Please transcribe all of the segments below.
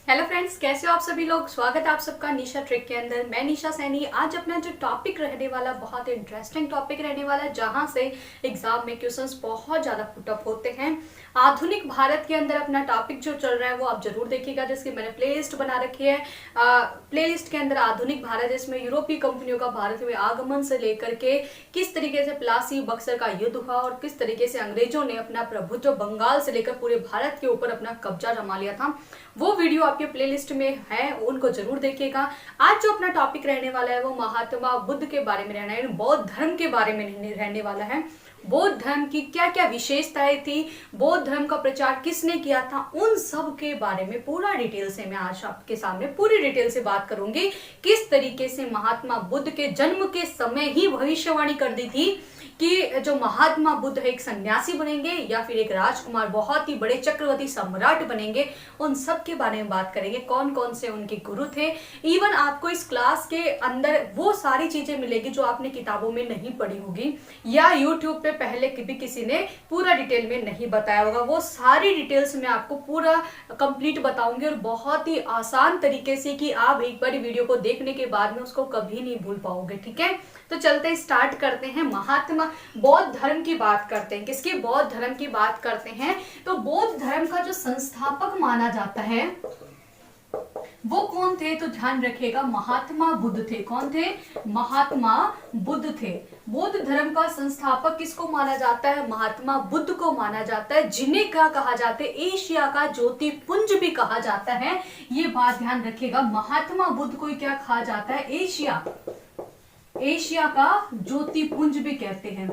Hello friends, कैसे हो आप सभी लोग। स्वागत है आप सबका निशा ट्रिक के अंदर। मैं निशा सैनी। आज अपना जो टॉपिक रहने वाला बहुत इंटरेस्टिंग टॉपिक रहने वाला है, जहां से एग्जाम में क्वेश्चंस बहुत ज़्यादा पुटअप होते हैं। आधुनिक भारत के अंदर अपना टॉपिक जो चल रहा है वो आप जरूर देखिएगा, जिसकी मैंने प्लेलिस्ट बना रखी है। प्लेलिस्ट के अंदर आधुनिक भारत, इसमें यूरोपीय कंपनियों का भारत में आगमन से लेकर के किस तरीके से प्लासी बक्सर का युद्ध हुआ और किस तरीके से अंग्रेजों ने अपना प्रभुत्व बंगाल से लेकर पूरे भारत के ऊपर अपना कब्जा जमा लिया था, वो वीडियो आपके प्लेलिस्ट में है, उनको जरूर देखिएगा। आज जो अपना टॉपिक रहने वाला है वो महात्मा बुद्ध के बारे में रहना है, बौद्ध धर्म के बारे में रहने वाला है। बौद्ध धर्म की क्या क्या विशेषताएं थी, बौद्ध धर्म का प्रचार किसने किया था, उन सब के बारे में पूरा डिटेल से मैं आज आपके सामने पूरी डिटेल से बात करूंगी। किस तरीके से महात्मा बुद्ध के जन्म के समय ही भविष्यवाणी कर दी थी कि जो महात्मा बुद्ध है एक सन्यासी बनेंगे या फिर एक राजकुमार, बहुत ही बड़े चक्रवर्ती सम्राट बनेंगे। उन सब के बारे में बात करेंगे, कौन कौन से उनके गुरु थे। इवन आपको इस क्लास के अंदर वो सारी चीजें मिलेगी जो आपने किताबों में नहीं पढ़ी होगी या यूट्यूब पे पहले भी किसी ने पूरा डिटेल में नहीं बताया होगा। वो सारी डिटेल्स में आपको पूरा कंप्लीट बताऊंगी और बहुत ही आसान तरीके से कि आप एक बार वीडियो को देखने के बाद में उसको कभी नहीं भूल पाओगे। ठीक है, तो चलते स्टार्ट करते हैं। महात्मा बौद्ध धर्म की बात करते हैं। किसके? बौद्ध धर्म की बात करते हैं। तो बौद्ध धर्म का जो संस्थापक माना जाता है वो कौन थे? तो ध्यान रखिएगा, महात्मा बुद्ध थे। कौन थे? महात्मा बुद्ध थे। बौद्ध धर्म का संस्थापक किसको माना जाता है? महात्मा बुद्ध को माना जाता है, जिन्हें क्या कहा जाता है? एशिया का ज्योति पुंज भी कहा जाता है। ये बात ध्यान रखिएगा, महात्मा बुद्ध को क्या कहा जाता है? एशिया का ज्योतिपुंज भी कहते हैं।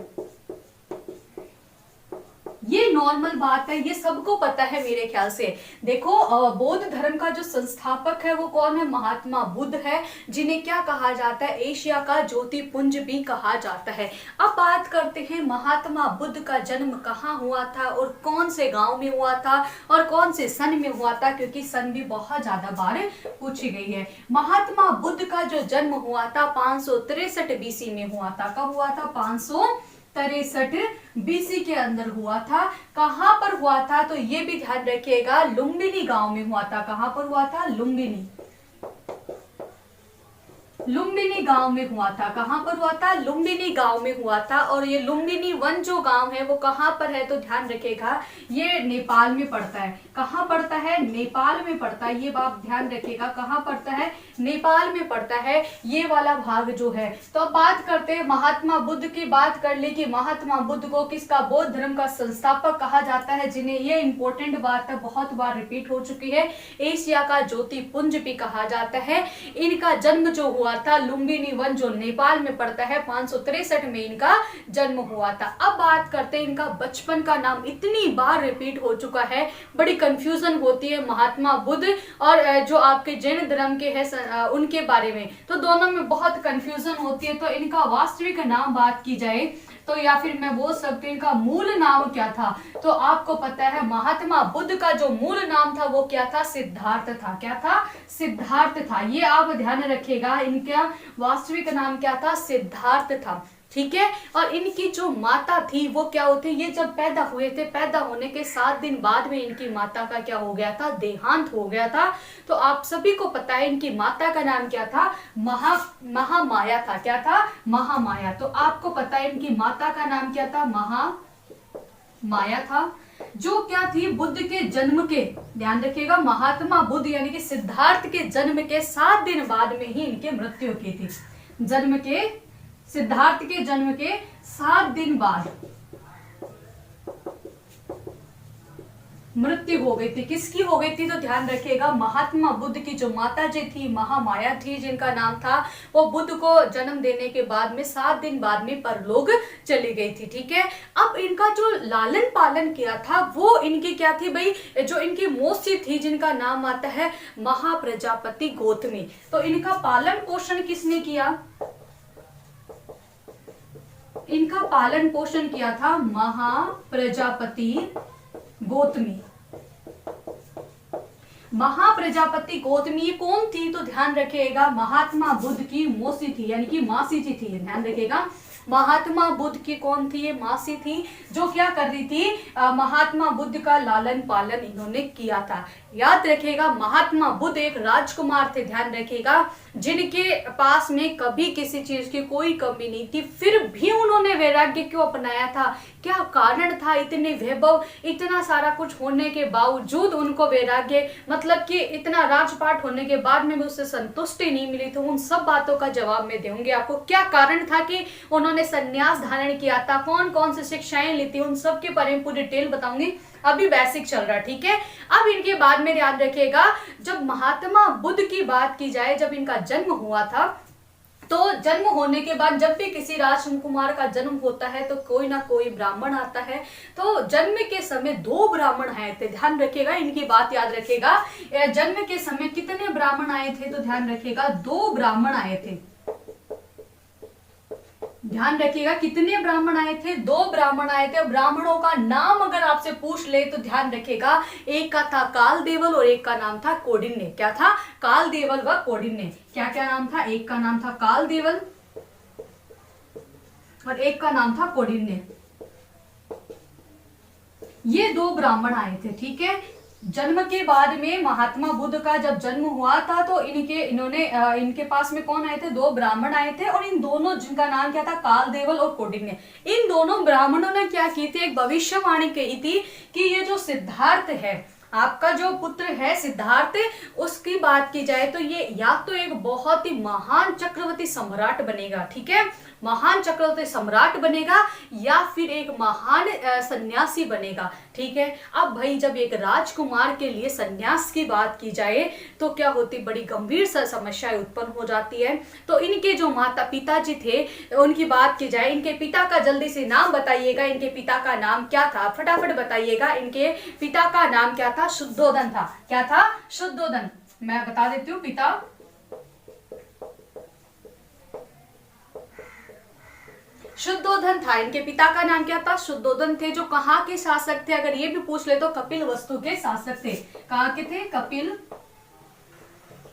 ये नॉर्मल बात है, ये सबको पता है मेरे ख्याल से। देखो, बौद्ध धर्म का जो संस्थापक है वो कौन है? महात्मा बुद्ध है, जिन्हें क्या कहा जाता है? एशिया का ज्योतिपुंज भी कहा जाता है। अब बात करते हैं महात्मा बुद्ध का जन्म कहाँ हुआ था और कौन से गांव में हुआ था और कौन से सन में हुआ था, क्योंकि सन भी बहुत ज्यादा बार पूछी गई है। महात्मा बुद्ध का जो जन्म हुआ था 563 बीसी में हुआ था। कब हुआ था? 563 बीसी के अंदर हुआ था। कहां पर हुआ था? तो ये भी ध्यान रखिएगा, लुम्बिनी गांव में हुआ था। कहां पर हुआ था? लुम्बिनी गांव में हुआ था। कहां पर हुआ था? लुम्बिनी गांव में हुआ था। और ये लुम्बिनी वन जो गांव है वो कहां पर है? तो ध्यान रखिएगा, ये नेपाल में पड़ता है। कहां पड़ता है? नेपाल में पड़ता है। ये बात ध्यान रखिएगा, कहां पड़ता है? नेपाल में पड़ता है ये वाला भाग जो है। तो अब बात करते हैं महात्मा बुद्ध की। बात कर ले कि महात्मा बुद्ध को किसका? बौद्ध धर्म का संस्थापक कहा जाता है, जिन्हें ये इंपॉर्टेंट बात है, बहुत बार रिपीट हो चुकी है, एशिया का ज्योतिपुंज भी कहा जाता है। इनका जन्म जो हुआ था लुम्बिनी वन जो नेपाल में पड़ता है, 563 में इनका जन्म हुआ था। अब बात करते हैं इनका बचपन का नाम। इतनी बार रिपीट हो चुका है, बड़ी कंफ्यूजन होती है महात्मा बुद्ध और जो आपके जैन धर्म के हैं उनके बारे में, तो दोनों में बहुत कंफ्यूजन होती है। तो इनका वास्तविक नाम बात की जाए तो, या फिर मैं बोल सकती हूँ इनका मूल नाम क्या था, तो आपको पता है महात्मा बुद्ध का जो मूल नाम था वो क्या था? सिद्धार्थ था। क्या था? सिद्धार्थ था। ये आप ध्यान रखिएगा, इनका वास्तविक नाम क्या था? सिद्धार्थ था। ठीक है, और इनकी जो माता थी वो क्या होती? ये जब पैदा हुए थे, पैदा होने के 7 दिन बाद में इनकी माता का क्या हो गया था? देहांत हो गया था। तो आप सभी को पता है इनकी माता का नाम क्या था? महामाया था। क्या था? महामाया। तो आपको पता है इनकी माता का नाम क्या था? महामाया था, जो क्या थी? बुद्ध के जन्म के, ध्यान रखिएगा, महात्मा बुद्ध यानी कि सिद्धार्थ के जन्म के 7 दिन बाद में ही इनके मृत्यु की थी। सिद्धार्थ के जन्म के 7 दिन बाद मृत्यु हो गई थी। किसकी हो गई थी? तो ध्यान रखिएगा, महात्मा बुद्ध की जो माता जी थी, महामाया थी, जिनका नाम था, वो बुद्ध को जन्म देने के बाद में 7 दिन बाद में परलोक चली गई थी। ठीक है, अब इनका जो लालन पालन किया था वो इनकी क्या थी भाई? जो इनकी मौसी थी जिनका नाम आता है महाप्रजापति गौतमी। तो इनका पालन पोषण किसने किया? इनका पालन पोषण किया था महाप्रजापति गौतमी। महाप्रजापति गौतमी कौन थी? तो ध्यान रखिएगा, महात्मा बुद्ध की मौसी थी, यानी कि मासी जी थी। ध्यान रखिएगा, महात्मा बुद्ध की कौन थी? ये मासी थी, जो क्या कर रही थी? महात्मा बुद्ध का लालन पालन इन्होंने किया था। याद रखिएगा, महात्मा बुद्ध एक राजकुमार थे, ध्यान रखिएगा, जिनके पास में कभी किसी चीज की कोई कमी नहीं थी, फिर भी उन्होंने वैराग्य क्यों अपनाया था? क्या कारण था? इतने वैभव, इतना सारा कुछ होने के बावजूद उनको वैराग्य, मतलब कि इतना राजपाट होने के बाद में भी उससे संतुष्टि नहीं मिली। तो उन सब बातों का जवाब मैं दूंगी आपको। क्या कारण था कि उन्होंने संन्यास धारण किया था, कौन कौन सी शिक्षाएं ली थी, उन सब के बारे में पूरी डिटेल बताऊंगी। अभी बेसिक चल रहा है, ठीक है। अब इनके बाद में याद रखिएगा, जब महात्मा बुद्ध की बात की जाए, जब इनका जन्म हुआ था, तो जन्म होने के बाद जब भी किसी राजकुमार का जन्म होता है तो कोई ना कोई ब्राह्मण आता है। तो जन्म के समय 2 ब्राह्मण आए थे, ध्यान रखिएगा, इनकी बात याद रखिएगा। जन्म के समय कितने ब्राह्मण आए थे? तो ध्यान रखिएगा 2 ब्राह्मण आए थे। ध्यान रखिएगा, कितने ब्राह्मण आए थे? 2 ब्राह्मण आए थे। ब्राह्मणों का नाम अगर आपसे पूछ ले तो ध्यान रखिएगा, एक का था काल देवल और एक का नाम था कौंडिन्य। क्या था? काल देवल व कौंडिन्य। क्या क्या नाम था? एक का नाम था काल देवल और एक का नाम था कौंडिन्य। ये 2 ब्राह्मण आए थे, ठीक है। जन्म के बाद में महात्मा बुद्ध का जब जन्म हुआ था तो इनके पास में कौन आए थे? 2 ब्राह्मण आए थे, और इन दोनों, जिनका नाम क्या था? काल देवल और कौंडिन्य। इन दोनों ब्राह्मणों ने क्या की थी? एक भविष्यवाणी कही थी कि ये जो सिद्धार्थ है, आपका जो पुत्र है सिद्धार्थ, उसकी बात की जाए तो ये या तो एक बहुत ही महान चक्रवर्ती सम्राट बनेगा, ठीक है, महान चक्रवर्ती सम्राट बनेगा, या फिर एक महान सन्यासी बनेगा, ठीक है। अब भाई जब एक राजकुमार के लिए सन्यास की बात की जाए तो क्या होती? बड़ी गंभीर समस्याएं उत्पन्न हो जाती है। तो इनके जो माता पिताजी थे उनकी बात की जाए, इनके पिता का जल्दी से नाम बताइएगा। इनके पिता का नाम क्या था? फटाफट बताइएगा। इनके पिता का नाम क्या था? शुद्धोधन था। क्या था? शुद्धोधन। मैं बता देती हूँ, पिता शुद्धोधन था। इनके पिता का नाम क्या था? शुद्धोधन थे, जो कहाँ के शासक थे? अगर ये भी पूछ ले तो कपिल वस्तु के शासक थे। कहाँ के थे? कपिल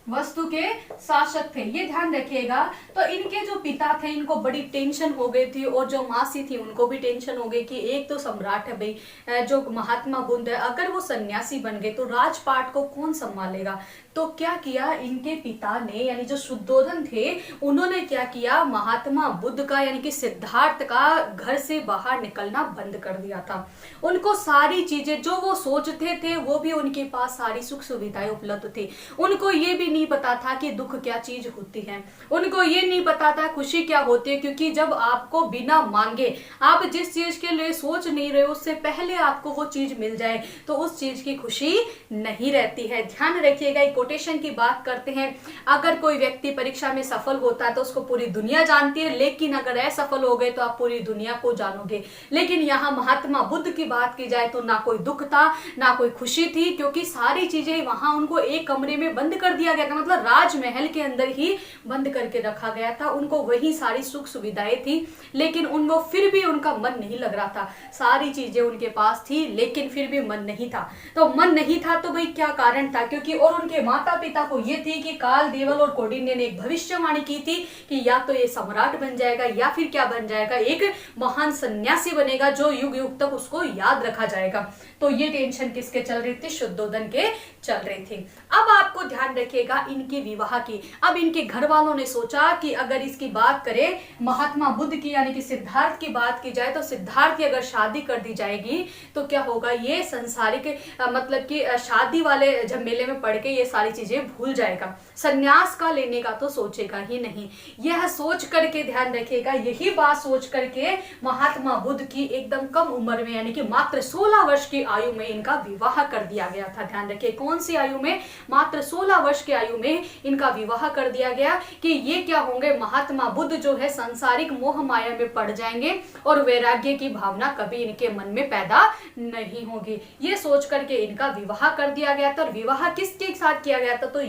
वस्तु के शासक थे, ये ध्यान रखिएगा। तो इनके जो पिता थे, इनको बड़ी टेंशन हो गई थी, और जो मासी थी उनको भी टेंशन हो गई कि एक तो सम्राट है भाई, जो महात्मा बुद्ध है, अगर वो सन्यासी बन गए तो राजपाट को कौन संभालेगा? तो क्या किया इनके पिता ने, यानी जो शुद्धोधन थे, उन्होंने क्या किया? महात्मा बुद्ध का यानी कि सिद्धार्थ का घर से बाहर निकलना बंद कर दिया था। उनको सारी चीजें जो वो सोचते थे वो भी उनके पास सारी सुख सुविधाएं उपलब्ध थी। उनको ये भी नहीं पता था कि दुख क्या चीज होती है, उनको ये नहीं पता था खुशी क्या होती है, क्योंकि जब आपको बिना मांगे, आप जिस चीज के लिए सोच नहीं रहे उससे पहले आपको वो चीज मिल जाए तो उस चीज की खुशी नहीं रहती है। ध्यान रखिएगा, एक कोटेशन की बात करते हैं, अगर कोई व्यक्ति परीक्षा में सफल होता है तो उसको पूरी दुनिया जानती है, लेकिन अगर असफल हो गए तो आप पूरी दुनिया को जानोगे। लेकिन यहाँ महात्मा बुद्ध की बात की जाए तो ना कोई दुख था ना कोई खुशी थी, क्योंकि सारी चीजें वहां उनको एक कमरे में बंद कर दिया गया था, मतलब राजमहल के अंदर ही बंद करके रखा गया था। उनको वही सारी सुख सुविधाएं थी, लेकिन उनको फिर भी उनका मन नहीं लग रहा था। सारी चीजें उनके पास थी लेकिन फिर भी मन नहीं था। तो मन नहीं था तो भाई क्या कारण था? क्योंकि और उनके माता पिता को ये थी कि काल देवल और कौंडिन्य ने एक भविष्यवाणी की थी कि या तो ये सम्राट बन जाएगा या फिर क्या बन जाएगा, एक महान सन्यासी बनेगा जो युग युग तक उसको याद रखा जाएगा। तो ये टेंशन किसके चल रही थी? शुद्धोधन के चल रही थी। अब आपको ध्यान रखिएगा इनके विवाह की। अब इनके घर वालों ने सोचा कि अगर इसकी बात करें महात्मा बुद्ध की यानी कि सिद्धार्थ की बात की जाए तो सिद्धार्थ की अगर शादी कर दी जाएगी तो क्या होगा? ये संसारिक मतलब कि शादी वाले झमेले में पड़ के ये सारी चीजें भूल जाएगा, संन्यास का लेने का तो सोचेगा ही नहीं। यह सोच करके ध्यान रखिएगा, यही बात सोच करके महात्मा बुद्ध की एकदम कम उम्र में यानी कि मात्र 16 वर्ष की आयु में इनका विवाह कर दिया गया था। ध्यान रखिए, कौन सी आयु में? मात्र 16 वर्ष की आयु में इनका विवाह कर दिया गया कि ये क्या होंगे? महात्मा बुद्ध जो है सांसारिक मोह माया में पड़ जाएंगे और वैराग्य की भावना कभी इनके मन में पैदा नहीं होगी। ये सोच करके इनका विवाह कर दिया गया था। और विवाह किसके साथ किया गया था? तो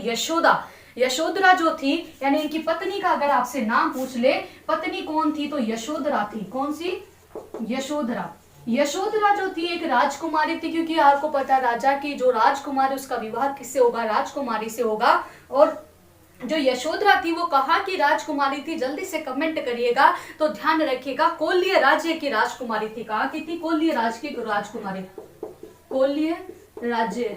यशोधरा जो थी, यानी इनकी पत्नी का अगर आपसे नाम पूछ ले, पत्नी कौन थी? तो यशोधरा थी। कौन सी? यशोधरा। यशोधरा जो थी एक राजकुमारी थी, क्योंकि आपको पता राजा की जो राजकुमारी उसका विवाह किससे होगा? राजकुमारी से होगा। और जो यशोधरा थी वो कहा की राजकुमारी थी, जल्दी से कमेंट करिएगा। तो ध्यान रखिएगा कोल्य राज्य की राजकुमारी थी। कहा की थी? कोल्य राज्य की राजकुमारी, कोल्य राज्य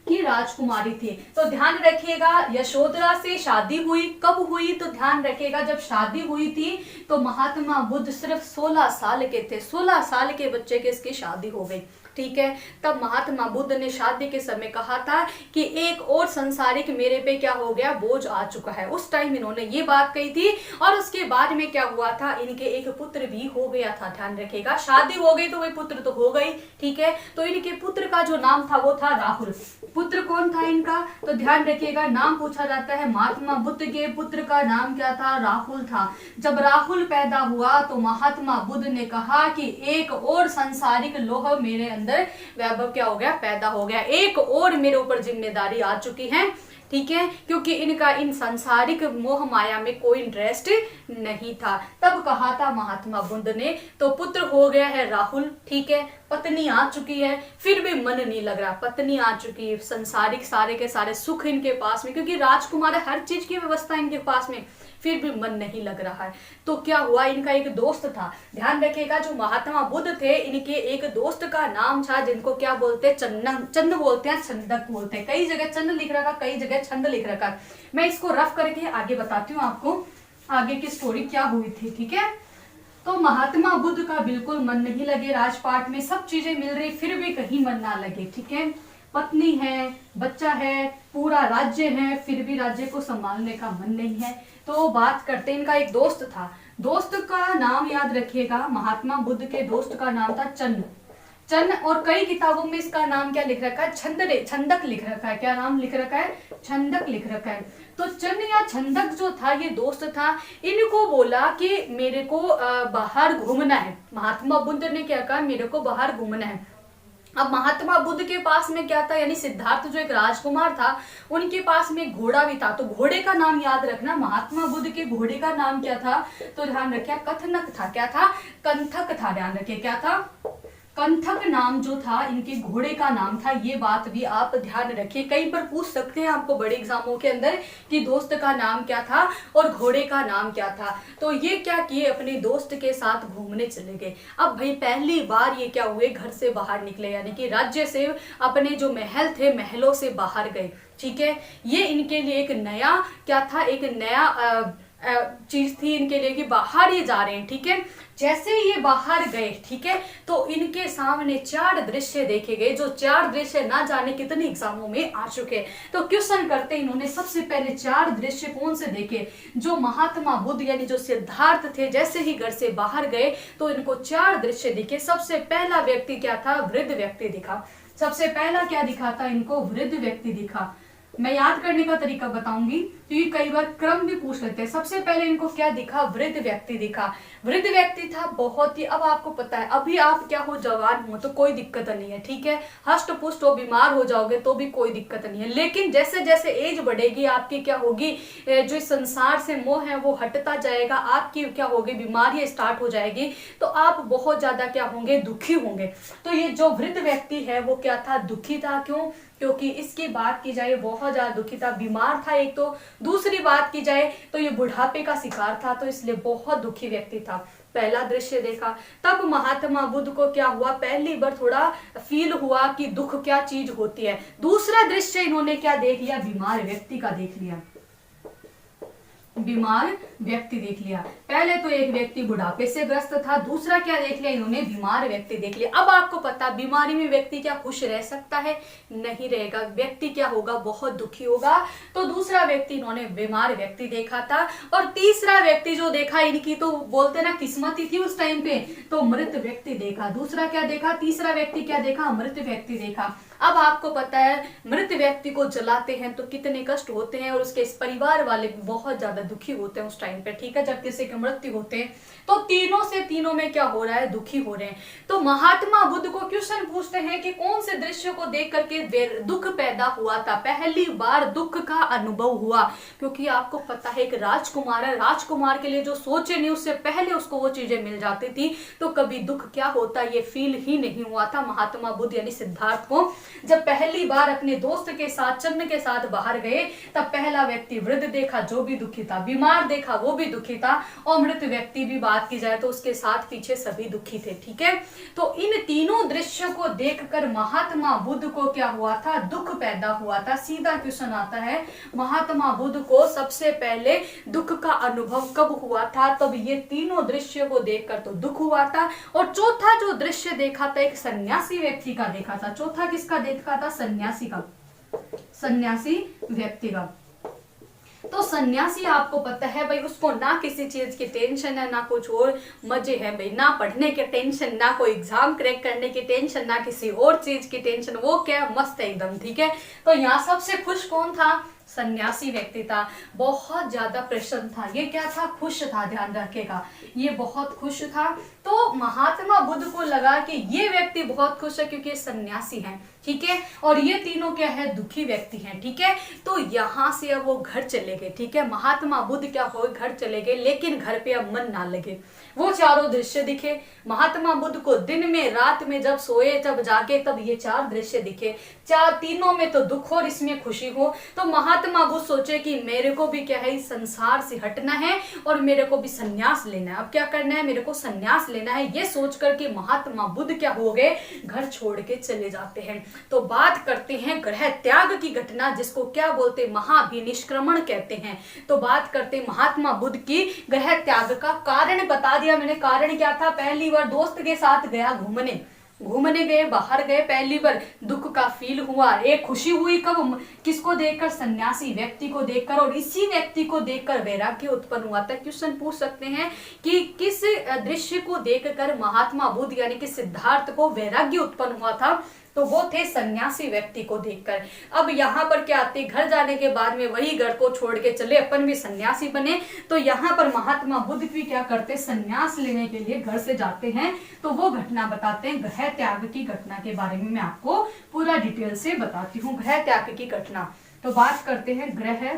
की राजकुमारी थी। तो ध्यान रखिएगा यशोधरा से शादी हुई, कब हुई? तो ध्यान रखिएगा जब शादी हुई थी तो महात्मा बुद्ध सिर्फ 16 साल के थे। 16 साल के बच्चे के इसकी शादी हो गई, ठीक है। तब महात्मा बुद्ध ने शादी के समय कहा था कि एक और संसारिक मेरे पे क्या हो गया, बोझ आ चुका है। उस टाइम इन्होंने ये बात कही थी। और उसके बाद में क्या हुआ था, इनके एक पुत्र भी हो गया था। ध्यान रखिएगा शादी हो गई तो वही पुत्र तो हो गई, ठीक है। तो इनके पुत्र का जो नाम था वो था राहुल। पुत्र कौन था इनका? तो ध्यान रखिएगा नाम पूछा जाता है। महात्मा बुद्ध के पुत्र का नाम क्या था? राहुल था। जब राहुल पैदा हुआ तो महात्मा बुद्ध ने कहा कि एक और सांसारिक लोह मेरे अंदर वैभव क्या हो गया, पैदा हो गया। एक और मेरे ऊपर जिम्मेदारी आ चुकी है, ठीक है, क्योंकि इनका इन सांसारिक मोह माया में कोई इंटरेस्ट नहीं था। तब कहा था महात्मा बुद्ध ने। तो पुत्र हो गया है राहुल, ठीक है। पत्नी आ चुकी है, फिर भी मन नहीं लग रहा। पत्नी आ चुकी है, संसारिक सारे के सारे सुख इनके पास में, क्योंकि राजकुमार हर चीज की व्यवस्था इनके पास में, फिर भी मन नहीं लग रहा है। तो क्या हुआ, इनका एक दोस्त था। ध्यान रखिएगा जो महात्मा बुद्ध थे इनके एक दोस्त का नाम था, जिनको क्या बोलते हैं, चंद बोलते हैं, छंदक बोलते हैं। कई जगह चंद लिख रखा, कई जगह छंद लिख रखा। मैं इसको रफ करके आगे बताती हूँ आपको आगे की स्टोरी क्या हुई थी, ठीक है। तो महात्मा बुद्ध का बिल्कुल मन नहीं लगे राजपाट में, सब चीजें मिल रही फिर भी कहीं मन ना लगे, ठीक है। पत्नी है, बच्चा है, पूरा राज्य है, फिर भी राज्य को संभालने का मन नहीं है। तो बात करते हैं, इनका एक दोस्त था। दोस्त का नाम याद रखिएगा, महात्मा बुद्ध के दोस्त का नाम था चन्न। चन्न, और कई किताबों में इसका नाम क्या लिख रखा है, छंदक लिख रखा है। क्या नाम लिख रखा है? छंदक लिख रखा है। तो चन्न या छंदक जो था ये दोस्त था। इनको बोला कि मेरे को बाहर घूमना है। महात्मा बुद्ध ने क्या कहा, मेरे को बाहर घूमना है। अब महात्मा बुद्ध के पास में क्या था, यानी सिद्धार्थ जो एक राजकुमार था उनके पास में घोड़ा भी था। तो घोड़े का नाम याद रखना, महात्मा बुद्ध के घोड़े का नाम क्या था? तो ध्यान रखिए कथनक था। क्या था? कंथक था। ध्यान रखिए क्या था? कंथक नाम जो था इनके घोड़े का नाम था। ये बात भी आप ध्यान रखिए, कई बार पूछ सकते हैं आपको बड़े एग्जामों के अंदर कि दोस्त का नाम क्या था और घोड़े का नाम क्या था। तो ये क्या किए, अपने दोस्त के साथ घूमने चले गए। अब भाई पहली बार ये क्या हुए, घर से बाहर निकले, यानी कि राज्य से अपने जो महल थे महलों से बाहर गए, ठीक है। ये इनके लिए एक नया क्या था, एक नया चीज थी इनके लिए कि बाहर ये जा रहे हैं, ठीक है। जैसे ये बाहर गए, ठीक है, तो इनके सामने 4 दृश्य देखे गए, जो 4 दृश्य ना जाने कितने एग्जामों में आ चुके। तो क्वेश्चन करते इन्होंने सबसे पहले 4 दृश्य कौन से देखे, जो महात्मा बुद्ध यानी जो सिद्धार्थ थे जैसे ही घर से बाहर गए तो इनको 4 दृश्य दिखे। सबसे पहला व्यक्ति क्या था, वृद्ध व्यक्ति दिखा। सबसे पहला क्या दिखा था इनको, वृद्ध व्यक्ति दिखा। मैं याद करने का तरीका बताऊंगी क्योंकि कई बार क्रम भी पूछ लेते हैं। सबसे पहले इनको क्या दिखा, वृद्ध व्यक्ति दिखा। वृद्ध व्यक्ति था बहुत ही, अब आपको पता है अभी आप क्या हो, जवान हो तो कोई दिक्कत नहीं है, ठीक है। हष्ट पुष्ट हो, बीमार हो जाओगे तो भी कोई दिक्कत नहीं है। लेकिन जैसे जैसे एज बढ़ेगी आपकी क्या होगी, जो संसार से मोह है वो हटता जाएगा, आपकी क्या होगी, बीमारियां स्टार्ट हो जाएगी, तो आप बहुत ज्यादा क्या होंगे, दुखी होंगे। तो ये जो वृद्ध व्यक्ति है वो क्या था, दुखी था। क्यों? क्योंकि इसकी बात की जाए बहुत ज्यादा दुखी था, बीमार था एक तो, दूसरी बात की जाए तो ये बुढ़ापे का शिकार था, तो इसलिए बहुत दुखी व्यक्ति था। पहला दृश्य देखा। तब महात्मा बुद्ध को क्या हुआ, पहली बार थोड़ा फील हुआ कि दुख क्या चीज होती है। दूसरा दृश्य इन्होंने क्या देख लिया, बीमार व्यक्ति का देख लिया। बीमार व्यक्ति देख लिया। पहले तो एक व्यक्ति बुढ़ापे से ग्रस्त था, दूसरा क्या देख लिया इन्होंने, बीमार व्यक्ति देख लिया। अब आपको पता बीमारी में व्यक्ति क्या खुश रह सकता है, नहीं रहेगा, व्यक्ति क्या होगा, बहुत दुखी होगा। तो दूसरा व्यक्ति इन्होंने बीमार व्यक्ति देखा था। और तीसरा व्यक्ति जो देखा, इनकी तो बोलते ना किस्मत ही थी उस टाइम पे, तो मृत व्यक्ति देखा। दूसरा क्या देखा, तीसरा व्यक्ति क्या देखा, मृत व्यक्ति देखा। अब आपको पता है मृत व्यक्ति को जलाते हैं तो कितने कष्ट होते हैं और उसके इस परिवार वाले भी बहुत ज्यादा दुखी होते हैं उस टाइम पे, ठीक है, जब किसी की मृत्यु होते हैं तो तीनों से तीनों में क्या हो रहा है, दुखी हो रहे हैं। तो महात्मा बुद्ध को क्वेश्चन पूछते हैं कि कौन से दृश्य को देख करके दुख पैदा हुआ था, पहली बार दुख का अनुभव हुआ। क्योंकि आपको पता है एक राजकुमार है, राजकुमार के लिए जो सोचे नहीं उससे पहले उसको वो चीजें मिल जाती थी, तो कभी दुख क्या होता है ये फील ही नहीं हुआ था महात्मा बुद्ध यानी सिद्धार्थ को। जब पहली बार अपने दोस्त के साथ, चन्न के साथ बाहर गए, तब पहला व्यक्ति वृद्ध देखा जो भी दुखी था, बीमार देखा वो भी दुखी था, और मृत व्यक्ति भी बात की जाए तो उसके साथ पीछे सभी दुखी थे, ठीक है। तो इन तीनों दृश्यों को देखकर महात्मा बुद्ध को क्या हुआ था, दुख पैदा हुआ था। सीधा क्वेश्चन आता है, महात्मा बुद्ध को सबसे पहले दुख का अनुभव कब हुआ था, तब ये तीनों दृश्यों को देखकर तो दुख हुआ था। और चौथा जो दृश्य देखा था एक सन्यासी व्यक्ति का देखा था। चौथा किसका देखा था, सन्यासी का, सन्यासी व्यक्ति का। तो सन्यासी आपको पता है भाई, उसको ना किसी चीज की टेंशन है, ना कुछ और मजे है भाई, ना पढ़ने के टेंशन, ना कोई एग्जाम क्रैक करने की टेंशन, ना किसी और चीज की टेंशन, वो क्या मस्त है एकदम, ठीक है। तो यहाँ सबसे खुश कौन था, सन्यासी व्यक्ति था, बहुत ज्यादा प्रसन्न था। ये क्या था, खुश था, ध्यान रखेगा, ये बहुत खुश था। तो महात्मा बुद्ध को लगा कि ये व्यक्ति बहुत खुश है क्योंकि सन्यासी है, ठीक है, और ये तीनों क्या है, दुखी व्यक्ति हैं, ठीक है। तो यहाँ से अब वो घर चले गए, ठीक है, महात्मा बुद्ध क्या हो, घर चले गए, लेकिन घर पे अब मन ना लगे। वो चारों दृश्य दिखे महात्मा बुद्ध को, दिन में रात में जब सोए जब जागे तब ये चार दृश्य दिखे, तीनों में तो दुख और इसमें खुशी हो। तो महात्मा बुद्ध सोचे कि मेरे को भी क्या है, इस संसार से हटना है और मेरे को भी संन्यास लेना है। अब क्या करना है, मेरे को संन्यास लेना है, ये सोच करके महात्मा बुद्ध क्या हो गए, घर छोड़ के चले जाते हैं। तो बात करते हैं गृह त्याग की घटना, जिसको क्या बोलते, महाभिनिष्क्रमण कहते हैं। तो बात करते महात्मा बुद्ध की गृह त्याग का कारण बता दिया मैंने। कारण क्या था, पहली बार दोस्त के साथ गया घूमने गए, बाहर गए, पहली बार दुख का फील हुआ, एक खुशी हुई कब, किसको देखकर, सन्यासी व्यक्ति को देखकर, और इसी व्यक्ति को देखकर वैराग्य उत्पन्न हुआ था। क्वेश्चन पूछ सकते हैं कि किस दृश्य को देखकर महात्मा बुद्ध यानी कि सिद्धार्थ को वैराग्य उत्पन्न हुआ था, तो वो थे सन्यासी व्यक्ति को देखकर। अब यहाँ पर क्या आते, घर जाने के बाद में वही घर को छोड़ के चले, अपन भी सन्यासी बने। तो यहाँ पर महात्मा बुद्ध भी क्या करते, सन्यास लेने के लिए घर से जाते हैं। तो वो घटना बताते हैं, गृह त्याग की घटना के बारे में मैं आपको पूरा डिटेल से बताती हूँ, गृह त्याग की घटना। तो बात करते हैं गृह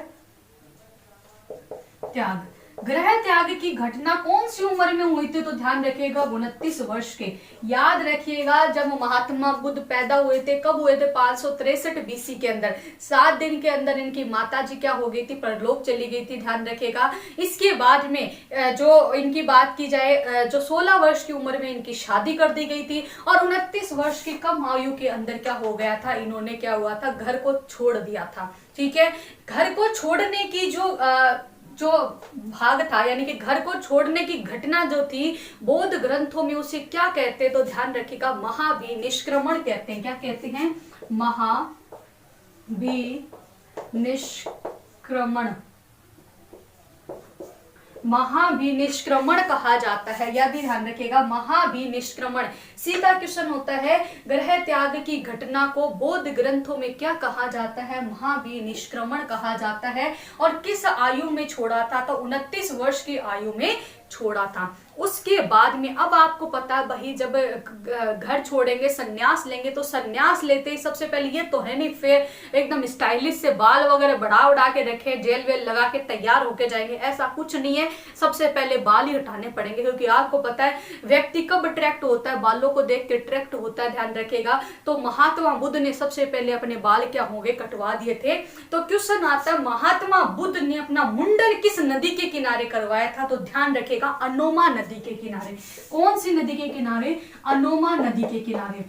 त्याग। गृह त्याग की घटना कौन सी उम्र में हुई थी, तो ध्यान रखिएगा 29 वर्ष के। याद रखिएगा जब महात्मा बुद्ध पैदा हुए थे, कब हुए थे, 563 BC के अंदर। 7 दिन के अंदर इनकी माता जी क्या हो गई थी, परलोक चली गई थी, ध्यान रखिएगा। इसके बाद में जो इनकी बात की जाए, जो 16 वर्ष की उम्र में इनकी शादी कर दी गई थी, और 29 वर्ष की कम आयु के अंदर क्या हो गया था, इन्होंने क्या हुआ था, घर को छोड़ दिया था, ठीक है। घर को छोड़ने की जो भाग था, यानी कि घर को छोड़ने की घटना जो थी, बौद्ध ग्रंथों में उसे क्या कहते हैं, तो ध्यान रखिएगा, महाभिनिष्क्रमण कहते हैं। क्या कहते हैं, महाभिनिष्क्रमण, महाभिनिष्क्रमण कहा जाता है, यह भी ध्यान रखिएगा, महाभिनिष्क्रमण। सीधा क्वेश्चन होता है, गृह त्याग की घटना को बौद्ध ग्रंथों में क्या कहा जाता है, महाभिनिष्क्रमण कहा जाता है। और किस आयु में छोड़ा था, तो 29 वर्ष की आयु में छोड़ा था। उसके बाद में अब आपको पता है भाई, जब घर छोड़ेंगे, सन्यास लेंगे, तो सन्यास लेते ही सबसे पहले ये तो है नहीं फिर एकदम स्टाइलिश से बाल वगैरह बढ़ा के रखे, जेल वेल लगा के तैयार होके जाएंगे, ऐसा कुछ नहीं है। सबसे पहले बाल ही हटाने पड़ेंगे, क्योंकि आपको पता है व्यक्ति कब अट्रैक्ट होता है, बालों को देख के अट्रैक्ट होता है, ध्यान रखेगा। तो महात्मा बुद्ध ने सबसे पहले अपने बाल क्या होंगे, कटवा दिए थे। तो क्वेश्चन आता है, महात्मा बुद्ध ने अपना मुंडन किस नदी के किनारे करवाया था, तो ध्यान रखेगा, अनोमा नदी के किनारे। कौन सी नदी के किनारे, अनोमा नदी के किनारे।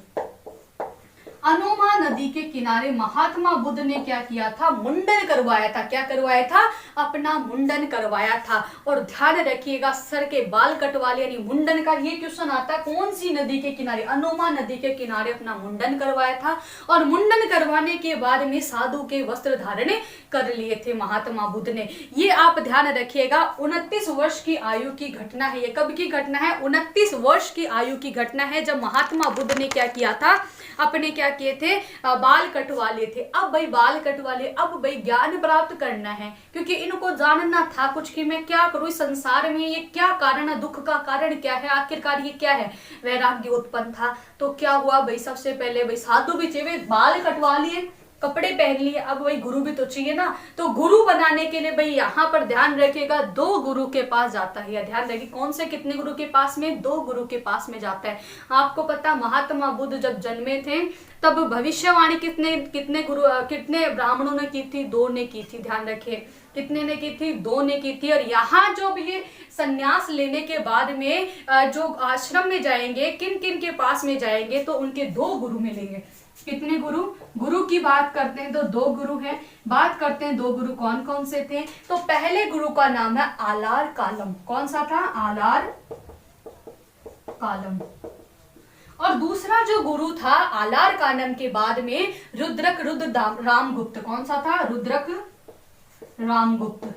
अनोमा नदी के किनारे महात्मा बुद्ध ने क्या किया था, मुंडन करवाया था। क्या करवाया था, अपना मुंडन करवाया था। और ध्यान रखिएगा, सर के बाल कटवा लिए, यानी मुंडन का ये क्वेश्चन आता है, कौन सी नदी के किनारे, अनोमा नदी के किनारे अपना मुंडन करवाया था। और मुंडन करवाने के बाद में साधु के वस्त्र धारण कर लिए थे महात्मा बुद्ध ने। ये आप ध्यान रखिएगा, 29 वर्ष की आयु की घटना है। ये कब की घटना है, 29 वर्ष की आयु की घटना है, जब महात्मा बुद्ध ने क्या किया था, अपने क्या किए थे, बाल कटवा लिए थे। अब भाई बाल कटवा लिए, अब भाई ज्ञान प्राप्त करना है, क्योंकि इनको जानना था कुछ कि मैं क्या करूं इस संसार में, ये क्या कारण है, दुख का कारण क्या है, आखिरकार ये क्या है। वैराग्य उत्पन्न था। तो क्या हुआ भाई, सबसे पहले भाई साधु भी चाहिए, बाल कटवा लिए, कपड़े पहन लिए, अब भाई गुरु भी तो चाहिए ना। तो गुरु बनाने के लिए भाई यहाँ पर ध्यान रखिएगा, 2 गुरु के पास जाता है। या ध्यान रखिए कौन से कितने गुरु के पास में, 2 गुरु के पास में जाता है। आपको पता महात्मा बुद्ध जब जन्मे थे तब भविष्यवाणी कितने कितने गुरु कितने ब्राह्मणों ने की थी, 2 ने की थी। ध्यान रखिए कितने ने की थी, 2 ने की थी। और यहाँ जो भी ये संन्यास लेने के बाद में जो आश्रम में जाएंगे, किन किन के पास में जाएंगे, तो उनके 2 गुरु मिलेंगे। कितने गुरु, गुरु की बात करते हैं तो 2 गुरु हैं। बात करते हैं 2 गुरु कौन कौन से थे। तो पहले गुरु का नाम है आलार कालम। कौन सा था, आलार कालम। और दूसरा जो गुरु था आलार कालम के बाद में रुद्रक रामगुप्त। कौन सा था, रुद्रक रामगुप्त,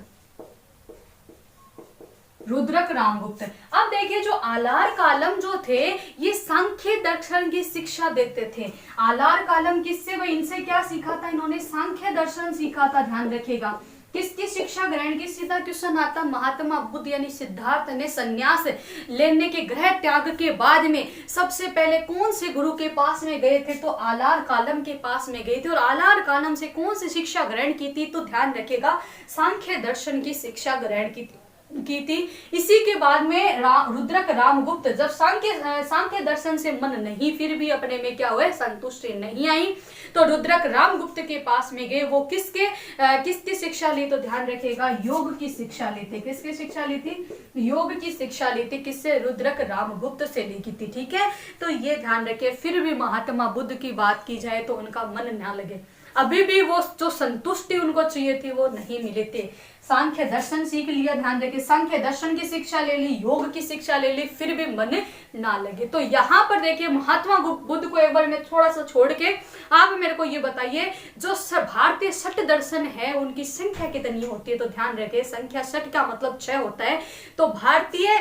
रुद्रक रामगुप्त। अब देखिए जो आलार कालम जो थे ये सांख्य दर्शन की शिक्षा देते थे। आलार कालम किससे, भाई इनसे क्या सीखा था, इन्होंने सांख्य दर्शन सीखा था। ध्यान रखिएगा किसकी शिक्षा ग्रहण की, सीधा क्वेश्चन आता, महात्मा बुद्ध यानी सिद्धार्थ ने संन्यास लेने के गृह त्याग के बाद में सबसे पहले कौन से गुरु के पास में गए थे, तो आलार कालम के पास में गए थे। और आलार कालम से कौन सी शिक्षा ग्रहण की थी, तो ध्यान रखिएगा सांख्य दर्शन की शिक्षा ग्रहण की थी। इसी के बाद में रुद्रक रामगुप्त जब सांख्य दर्शन से मन नहीं, फिर भी अपने में क्या हुए, संतुष्टि नहीं आई, तो रुद्रक रामगुप्त के पास में गए। वो किसकी शिक्षा ली, तो ध्यान रखिएगा योग की शिक्षा ली थी। किसकी शिक्षा ली थी, योग की शिक्षा ली थी। किससे, रुद्रक रामगुप्त से ली थी। ठीक है, तो ये ध्यान रखिए। फिर भी महात्मा बुद्ध की बात की जाए तो उनका मन ना लगे, अभी भी वो जो संतुष्टि उनको चाहिए थी वो नहीं मिले थे। सांख्य दर्शन सीख लिया, ध्यान रखिए सांख्य दर्शन की शिक्षा ले ली, योग की शिक्षा ले ली, फिर भी मन ना लगे। तो यहाँ पर देखिए महात्मा बुद्ध को एक बार मैं थोड़ा सा छोड़ के आप मेरे को ये बताइए, जो भारतीय षट दर्शन है उनकी संख्या कितनी होती है, तो ध्यान रखिए संख्या षट का मतलब 6 होता है। तो भारतीय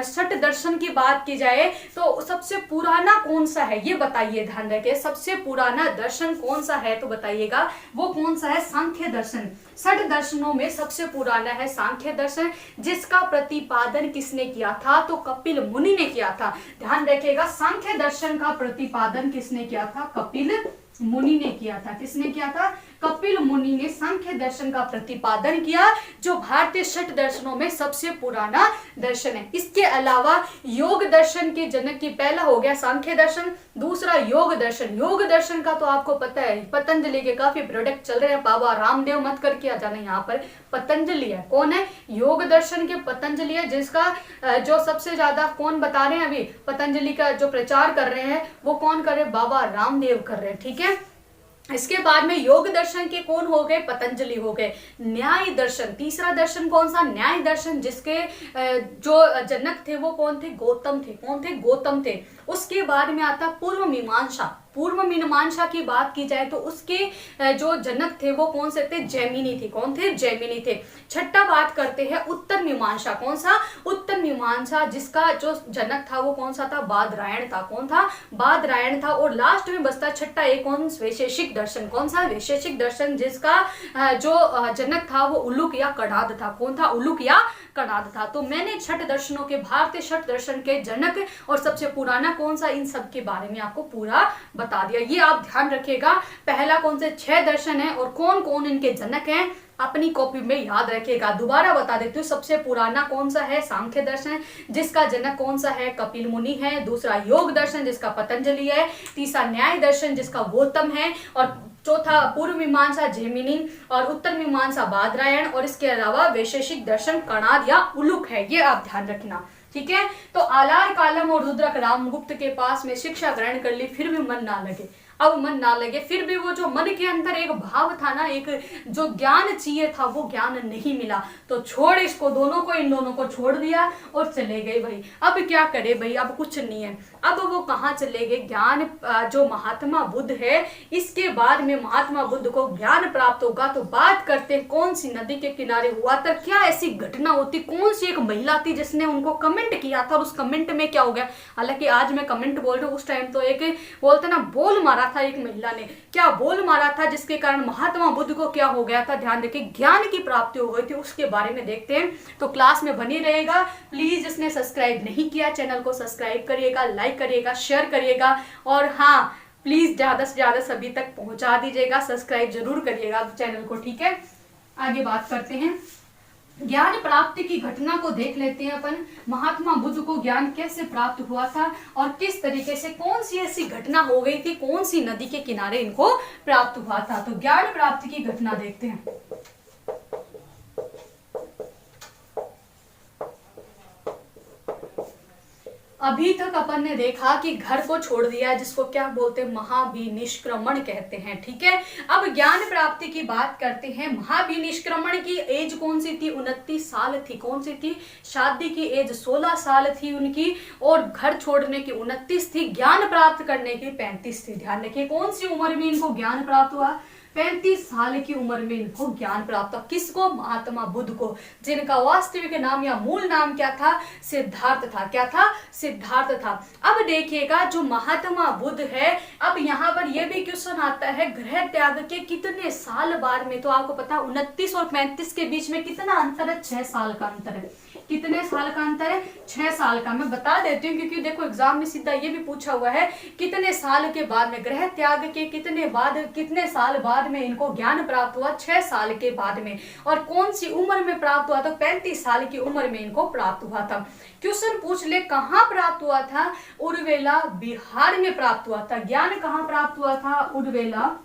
षट दर्शन की बात की जाए तो सबसे पुराना कौन सा है ये बताइए। ध्यान रखिए सबसे पुराना दर्शन कौन सा है, तो बताइएगा वो कौन सा है, सांख्य दर्शन। षट दर्शनों में सबसे पुराना है सांख्य दर्शन, जिसका प्रतिपादन किसने किया था, तो कपिल मुनि ने किया था। ध्यान रखिएगा सांख्य दर्शन का प्रतिपादन किसने किया था, कपिल मुनि ने किया था। किसने किया था, कपिल मुनि ने सांख्य दर्शन का प्रतिपादन किया, जो भारतीय षट दर्शनों में सबसे पुराना दर्शन है। इसके अलावा योग दर्शन के जनक की पहला हो गया सांख्य दर्शन, दूसरा योग दर्शन। योग दर्शन का तो आपको पता है पतंजलि के काफी प्रोडक्ट चल रहे हैं, बाबा रामदेव मत करके आ जाना, यहाँ पर पतंजलि है। कौन है, योग दर्शन के पतंजलि है, जिसका जो सबसे ज्यादा कौन बता रहे हैं, अभी पतंजलि का जो प्रचार कर रहे हैं वो कौन कर रहे हैं, बाबा रामदेव कर रहे हैं। ठीक है, इसके बाद में योग दर्शन के कौन हो गए, पतंजलि हो गए। न्याय दर्शन, तीसरा दर्शन कौन सा, न्याय दर्शन, जिसके जो जनक थे वो कौन थे, गौतम थे। कौन थे, गौतम थे। उसके बाद में आता पूर्व मीमांसा। पूर्व मीमांसा की बात की जाए तो उसके जो जनक थे वो कौन से थे, जैमिनी थे। कौन थे, जैमिनी थे। छठा बात करते हैं उत्तर मीमांसा। कौन सा, उत्तर मीमांसा, जिसका जो जनक था वो कौन सा था, बादरायण था। कौन था, बादरायण था। और लास्ट में बचता छठा एक कौन, वैशेषिक दर्शन। कौन सा, वैशेषिक दर्शन, जिसका जो जनक था वो उलूक या कणाद था। कौन था, उलूक या कणाद था। तो मैंने छठ दर्शनों के, भारतीय छठ दर्शन के जनक और सबसे पुराना कौन सा, इन सब के बारे में आपको पूरा बता दिया। ये आप ध्यान रखिएगा, पहला कौन से 6 दर्शन है और कौन कौन इनके जनक हैं, अपनी कॉपी में याद रखिएगा। दोबारा बता देती हूँ, सबसे पुराना कौन सा है, सांख्य दर्शन, जिसका जनक कौन सा है, कपिल मुनि है। दूसरा योग दर्शन, जिसका पतंजलि है। तीसरा न्याय दर्शन, जिसका गौतम है। और चौथा पूर्व मीमांसा जैमिनी और उत्तर मीमांसा बादरायण। और इसके अलावा वैशेषिक दर्शन कणाद या उलूक है। ये आप ध्यान रखना। ठीक है, तो आलार कालम और रुद्रक रामगुप्त के पास में शिक्षा ग्रहण कर ली, फिर भी मन ना लगे। अब मन ना लगे, फिर भी वो जो मन के अंदर एक भाव था ना, एक जो ज्ञान चाहिए था वो ज्ञान नहीं मिला, तो छोड़ इसको, दोनों को, इन दोनों को छोड़ दिया और चले गए भाई। अब क्या करे भाई, अब कुछ नहीं है। अब वो कहाँ चले गए, ज्ञान जो महात्मा बुद्ध है, इसके बाद में महात्मा बुद्ध को ज्ञान प्राप्त होगा। तो बात करते हैं कौन सी नदी के किनारे हुआ था, क्या ऐसी घटना होती, कौन सी एक महिला थी जिसने उनको कमेंट किया था और उस कमेंट में क्या हो गया। हालांकि आज मैं कमेंट बोल रही हूँ, उस टाइम तो एक बोलते ना बोल मारा था एक महिला ने, क्या बोल मारा था जिसके कारण महात्मा बुद्ध को क्या हो गया था, ध्यान रखिए, ज्ञान की प्राप्ति हो गई थी, उसके बारे में देखते हैं। तो क्लास में बनी रहेगा। प्लीज जिसने सब्सक्राइब नहीं किया चैनल को सब्सक्राइब करिएगा, लाइक करिएगा, शेयर करिएगा, और हाँ प्लीज ज्यादा से ज्यादा सभी तक पहुंचा दीजिएगा, सब्सक्राइब जरूर करिएगा चैनल को, ठीक है। आगे बात करते हैं, ज्ञान प्राप्ति की घटना को देख लेते हैं अपन। महात्मा बुद्ध को ज्ञान कैसे प्राप्त हुआ था और किस तरीके से, कौन सी ऐसी घटना हो गई थी, कौन सी नदी के किनारे इनको प्राप्त हुआ था। तो ज्ञान प्राप्ति की घटना देखते हैं। अभी तक अपन ने देखा कि घर को छोड़ दिया, जिसको क्या बोलते हैं, महाभिनिष्क्रमण कहते हैं, ठीक है। अब ज्ञान प्राप्ति की बात करते हैं। महाभिनिष्क्रमण की एज कौन सी थी, 29 साल थी। कौन सी थी, शादी की एज 16 साल थी उनकी, और घर छोड़ने की 29 थी, ज्ञान प्राप्त करने की 35 थी। ध्यान रखिए कौन सी उम्र में इनको ज्ञान प्राप्त हुआ, 35 साल की उम्र में इनको ज्ञान प्राप्त हुआ। किसको, महात्मा बुद्ध को, जिनका वास्तविक नाम या मूल नाम क्या था, सिद्धार्थ था। क्या था, सिद्धार्थ था। अब देखिएगा जो महात्मा बुद्ध है, अब यहाँ पर यह भी क्वेश्चन आता है, गृह त्याग के कितने साल बाद में, तो आपको पता 29 और 35 के बीच में कितना अंतर है, 6 साल का अंतर है। कितने साल का अंतर है, 6 साल का। मैं बता देती हूँ क्योंकि देखो एग्जाम में सीधा ये भी पूछा हुआ है, कितने साल के बाद में, गृह त्याग के कितने साल बाद में इनको ज्ञान प्राप्त हुआ, 6 साल के बाद में। और कौन सी उम्र में प्राप्त हुआ, तो 35 साल की उम्र में इनको प्राप्त हुआ था। क्वेश्चन पूछ ले कहाँ प्राप्त हुआ था, उर्वेला बिहार में प्राप्त हुआ था। ज्ञान कहाँ प्राप्त हुआ था, उर्वेला,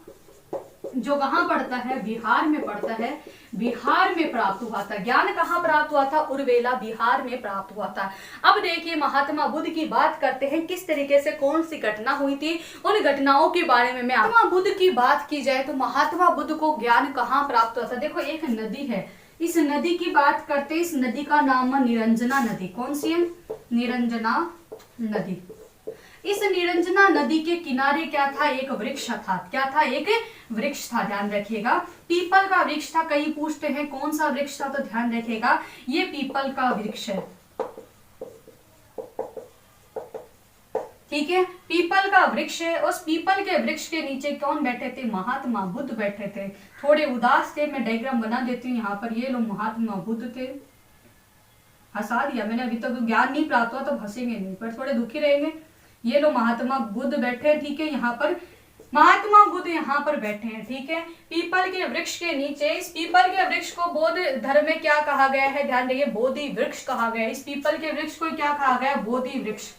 जो कहाँ पड़ता है, बिहार में पड़ता है, बिहार में प्राप्त हुआ था। ज्ञान कहाँ प्राप्त हुआ था, उर्वेला, बिहार में प्राप्त हुआ था। अब देखिए महात्मा बुद्ध की बात करते हैं, किस तरीके से कौन सी घटना हुई थी, उन घटनाओं के बारे में। महात्मा बुद्ध की बात की जाए तो महात्मा बुद्ध को ज्ञान कहाँ प्राप्त हुआ था। देखो एक नदी है, इस नदी की बात करते हैं, इस नदी का नाम है निरंजना नदी। कौन सी है, निरंजना नदी। इस निरंजना नदी के किनारे क्या था, एक वृक्ष था। क्या था, एक वृक्ष था। ध्यान रखिएगा, पीपल का वृक्ष था। कई पूछते हैं कौन सा वृक्ष था, तो ध्यान रखिएगा ये पीपल का वृक्ष है, ठीक है, पीपल का वृक्ष है। उस पीपल के वृक्ष के नीचे कौन बैठे थे, महात्मा बुद्ध बैठे थे। थोड़े उदास थे, मैं डायग्राम बना देती हूँ यहाँ पर। ये लोग महात्मा बुद्ध थे, हंसा दिया मैंने, अभी तक तो ज्ञान नहीं प्राप्त हुआ तो हंसेंगे नहीं, पर थोड़े दुखी रहेंगे। ये लोग महात्मा बुद्ध बैठे हैं, ठीक है, यहाँ पर महात्मा बुद्ध यहाँ पर बैठे हैं, ठीक है, पीपल के वृक्ष के नीचे। इस पीपल के वृक्ष को बौद्ध धर्म में क्या कहा गया है, ध्यान रखिए, बोधि वृक्ष कहा गया है। इस पीपल के वृक्ष को क्या कहा गया, बोधि वृक्ष,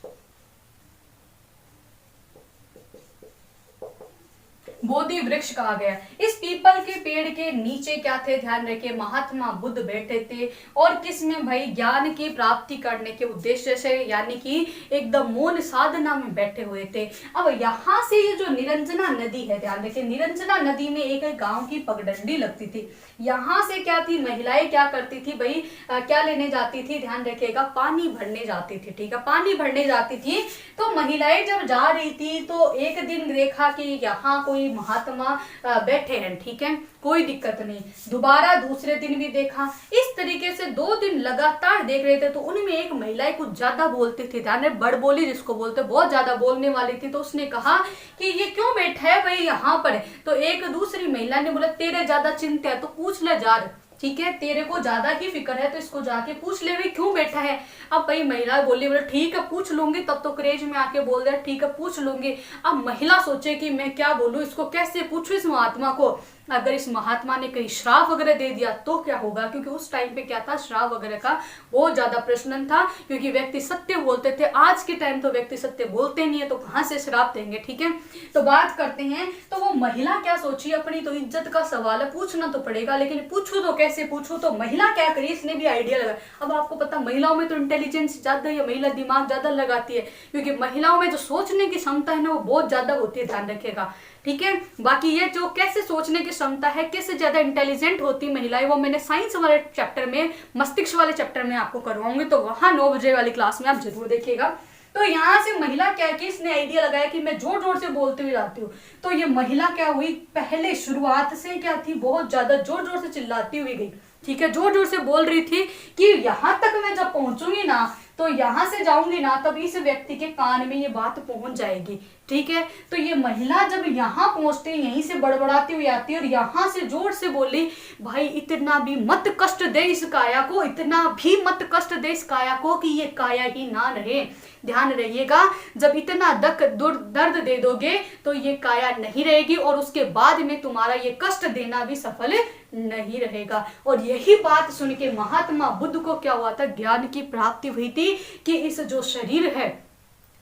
बोधि वृक्ष कहा गया। इस पीपल के पेड़ के नीचे क्या थे, ध्यान रखिए, महात्मा बुद्ध बैठे थे। और किसमें भाई, ज्ञान की प्राप्ति करने के उद्देश्य से, यानी कि एकदम मौन साधना में बैठे हुए थे। अब यहाँ से ये जो निरंजना नदी है, ध्यान रखिए, निरंजना नदी में एक गांव की पगडंडी लगती थी। यहाँ से क्या थी, महिलाएं क्या करती थी भाई, क्या लेने जाती थी, ध्यान रखिएगा, पानी भरने जाती थी, ठीक है, पानी भरने जाती थी। तो महिलाएं जब जा रही थी तो एक दिन देखा कि यहाँ कोई महात्मा बैठे हैं, ठीक है, कोई दिक्कत नहीं। दोबारा दूसरे दिन भी देखा, इस तरीके से 2 दिन लगातार देख रहे थे। तो उनमें एक महिलाएं कुछ ज्यादा बोलती थी, ध्यान रहे, बड़बोली जिसको बोलते, बहुत ज्यादा बोलने वाली थी। तो उसने कहा कि ये क्यों बैठा है भाई यहाँ पर। तो एक दूसरी महिला ने बोला, तेरे ज्यादा चिंता है तो पूछ ले जा, ठीक है, तेरे को ज्यादा की फिक्र है तो इसको जाके पूछ ले भाई क्यों बैठा है। अब भाई महिला बोली, बोले ठीक है पूछ लूंगी, तब तो क्रेज में आके बोल दिया ठीक है पूछ लूंगी। अब महिला सोचे कि मैं क्या बोलूं, इसको कैसे पूछूं इस महात्मा को। अगर इस महात्मा ने कहीं श्राप वगैरह दे दिया तो क्या होगा, क्योंकि उस टाइम पे क्या था, श्राप वगैरह का बहुत ज्यादा प्रचलन था, क्योंकि व्यक्ति सत्य बोलते थे। आज के टाइम तो व्यक्ति सत्य बोलते नहीं है, तो कहां से श्राप देंगे, ठीक है। तो बात करते हैं, तो वो महिला क्या सोची, अपनी तो इज्जत का सवाल है, पूछना तो पड़ेगा, लेकिन पूछू तो कैसे पूछू। तो महिला क्या करी, इसने भी आइडिया लगा। अब आपको पता महिलाओं में तो इंटेलिजेंस ज्यादा है, महिला दिमाग ज्यादा लगाती है, क्योंकि महिलाओं में जो सोचने की क्षमता है ना वो बहुत ज्यादा होती है, ध्यान रखिएगा। ठीक है। बाकी ये जो कैसे सोचने की क्षमता है, कैसे ज्यादा इंटेलिजेंट होती महिलाएं, वो मैंने साइंस वाले चैप्टर में, मस्तिष्क वाले चैप्टर में आपको करवाऊंगी, तो वहां 9 बजे वाली क्लास में आप जरूर देखिएगा। तो यहाँ से महिला क्या कि इसने आइडिया लगाया कि मैं जोर जोर से बोलती हुई जाती हूँ, तो ये महिला क्या हुई, पहले शुरुआत से क्या थी, बहुत ज्यादा जोर जोर से चिल्लाती हुई गई, ठीक है, जोर जोर से बोल रही थी कि यहां तक मैं जब पहुंचूंगी ना, तो यहां से जाऊंगी ना, तब इस व्यक्ति के कान में ये बात पहुंच जाएगी, ठीक है। तो ये महिला जब यहाँ पहुंचते यहीं से बड़बड़ाती हुई आती है और यहाँ से जोर से बोली, भाई इतना भी मत कष्ट दे इस काया को, इतना भी मत कष्ट दे इस काया को कि ये काया ही ना रहे। ध्यान रहिएगा, जब इतना दर्द दे दोगे तो ये काया नहीं रहेगी और उसके बाद में तुम्हारा ये कष्ट देना भी सफल नहीं रहेगा। और यही बात सुन के महात्मा बुद्ध को क्या हुआ था, ज्ञान की प्राप्ति हुई थी कि इस जो शरीर है,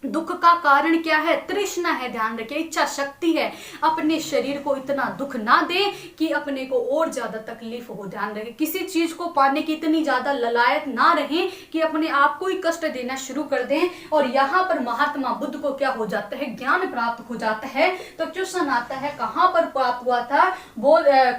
दुख का कारण क्या है, तृष्णा है, ध्यान रखिए, इच्छा शक्ति है। अपने शरीर को इतना दुख ना दे कि अपने को और ज्यादा तकलीफ हो, ध्यान रखिए, किसी चीज को पाने की इतनी ज्यादा ललायत ना रहे कि अपने आप को ही कष्ट देना शुरू कर दें। और यहाँ पर महात्मा बुद्ध को क्या हो जाता है, ज्ञान प्राप्त हो जाता है। तो क्वेश्चन आता है कहाँ पर प्राप्त हुआ था,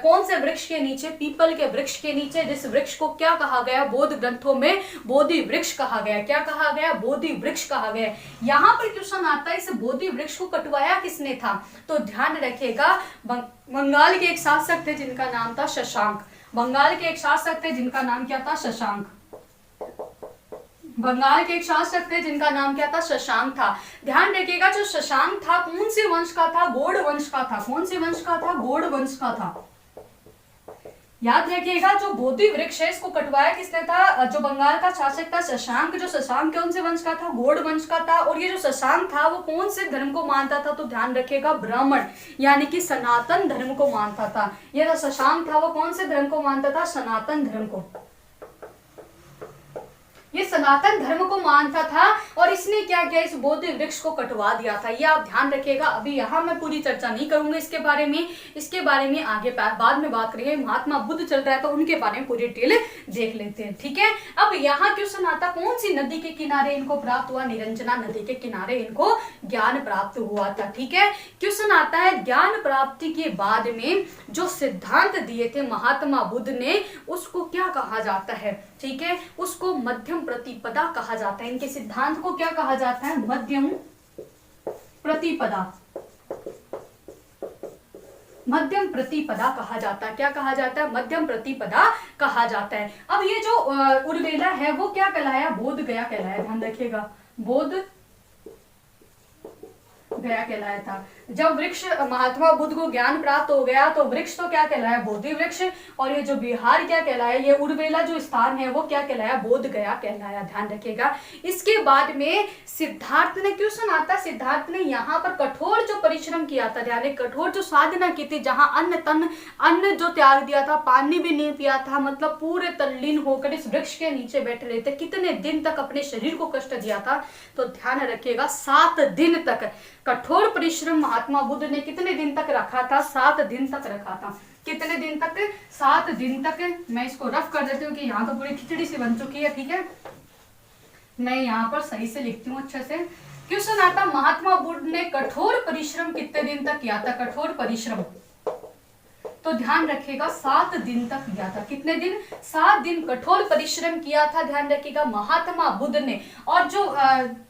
कौन से वृक्ष के नीचे, पीपल के वृक्ष के नीचे, जिस वृक्ष को क्या कहा गया, बौद्ध ग्रंथों में बोधि वृक्ष कहा गया। क्या कहा गया, बोधि वृक्ष कहा गया। यहाँ पर क्वेश्चन आता है इस बोधि वृक्ष को कटवाया किसने था, तो ध्यान रखिएगा, बंगाल के एक शासक थे जिनका नाम था शशांक। बंगाल के एक शासक थे जिनका नाम क्या था, शशांक। बंगाल के एक शासक थे जिनका नाम क्या था, शशांक था। ध्यान रखिएगा, जो शशांक था कौन से वंश का था, गौड़ वंश का था। कौन से वंश का था, गौड़ वंश का था। याद रखिएगा, जो बोधि वृक्ष है इसको कटवाया किसने था, जो बंगाल का शासक था शशांक। जो शशांक कौन से वंश का था, गौड़ वंश का था। और ये जो शशांक था वो कौन से धर्म को मानता था, तो ध्यान रखिएगा, ब्राह्मण यानी कि सनातन धर्म को मानता था। ये जो शशांक था वो कौन से धर्म को मानता था, सनातन धर्म को। ये सनातन धर्म को मानता था और इसने क्या किया, इस बोधि वृक्ष को कटवा दिया था। ये आप ध्यान रखिएगा। अभी यहाँ मैं पूरी चर्चा नहीं करूंगा इसके बारे में आगे बाद में बात करेंगे। महात्मा बुद्ध चल रहा है तो उनके बारे में पूरी डिटेल देख लेते हैं, ठीक है। अब यहाँ क्वेश्चन आता, कौन सी नदी के किनारे इनको प्राप्त हुआ, निरंजना नदी के किनारे इनको ज्ञान प्राप्त हुआ था, ठीक है। क्वेश्चन आता है, ज्ञान प्राप्ति के बाद में जो सिद्धांत दिए थे महात्मा बुद्ध ने, उसको क्या कहा जाता है, ठीक है, उसको मध्यम प्रतिपदा कहा जाता है। इनके सिद्धांत को क्या कहा जाता है, मध्यम प्रतिपदा। मध्यम प्रतिपदा कहा जाता है। क्या कहा जाता है, मध्यम प्रतिपदा कहा जाता है। अब ये जो उर्वेला है वो क्या कहलाया, बोध गया कहलाया। ध्यान रखिएगा, बोध गया कहलाया था। जब वृक्ष महात्मा बुद्ध को ज्ञान प्राप्त हो गया तो वृक्ष तो क्या कहलाया, बोधि वृक्ष। और ये जो बिहार क्या कहलाया, ये उर्वेला जो स्थान है वो क्या कहलाया, बोध गया कहलाया। ध्यान रखिएगा। इसके बाद में सिद्धार्थ ने, क्वेश्चन आता है, सिद्धार्थ ने यहाँ पर कठोर जो परिश्रम किया था, ध्यान, कठोर जो साधना की थी, जहाँ अन्न जो त्याग दिया था, पानी भी नहीं पिया था, मतलब पूरे तल्लीन होकर इस वृक्ष के नीचे बैठे रहे थे। कितने दिन तक अपने शरीर को कष्ट दिया था, तो ध्यान रखिएगा 7 दिन तक कठोर परिश्रम महात्मा बुद्ध ने कितने दिन तक रखा था, 7 दिन तक रखा था। कितने दिन तक, 7 दिन तक। मैं इसको रफ कर देती हूँ कि यहाँ तो पूरी खिचड़ी सी बन चुकी है, ठीक है। मैं यहाँ पर सही से लिखती हूँ अच्छे से। क्वेश्चन आता, महात्मा बुद्ध ने कठोर परिश्रम कितने दिन तक किया था, कठोर परिश्रम, तो ध्यान रखिएगा 7 दिन तक किया था। कितने दिन, 7 दिन कठोर परिश्रम किया था, ध्यान रखिएगा, महात्मा बुद्ध ने। और जो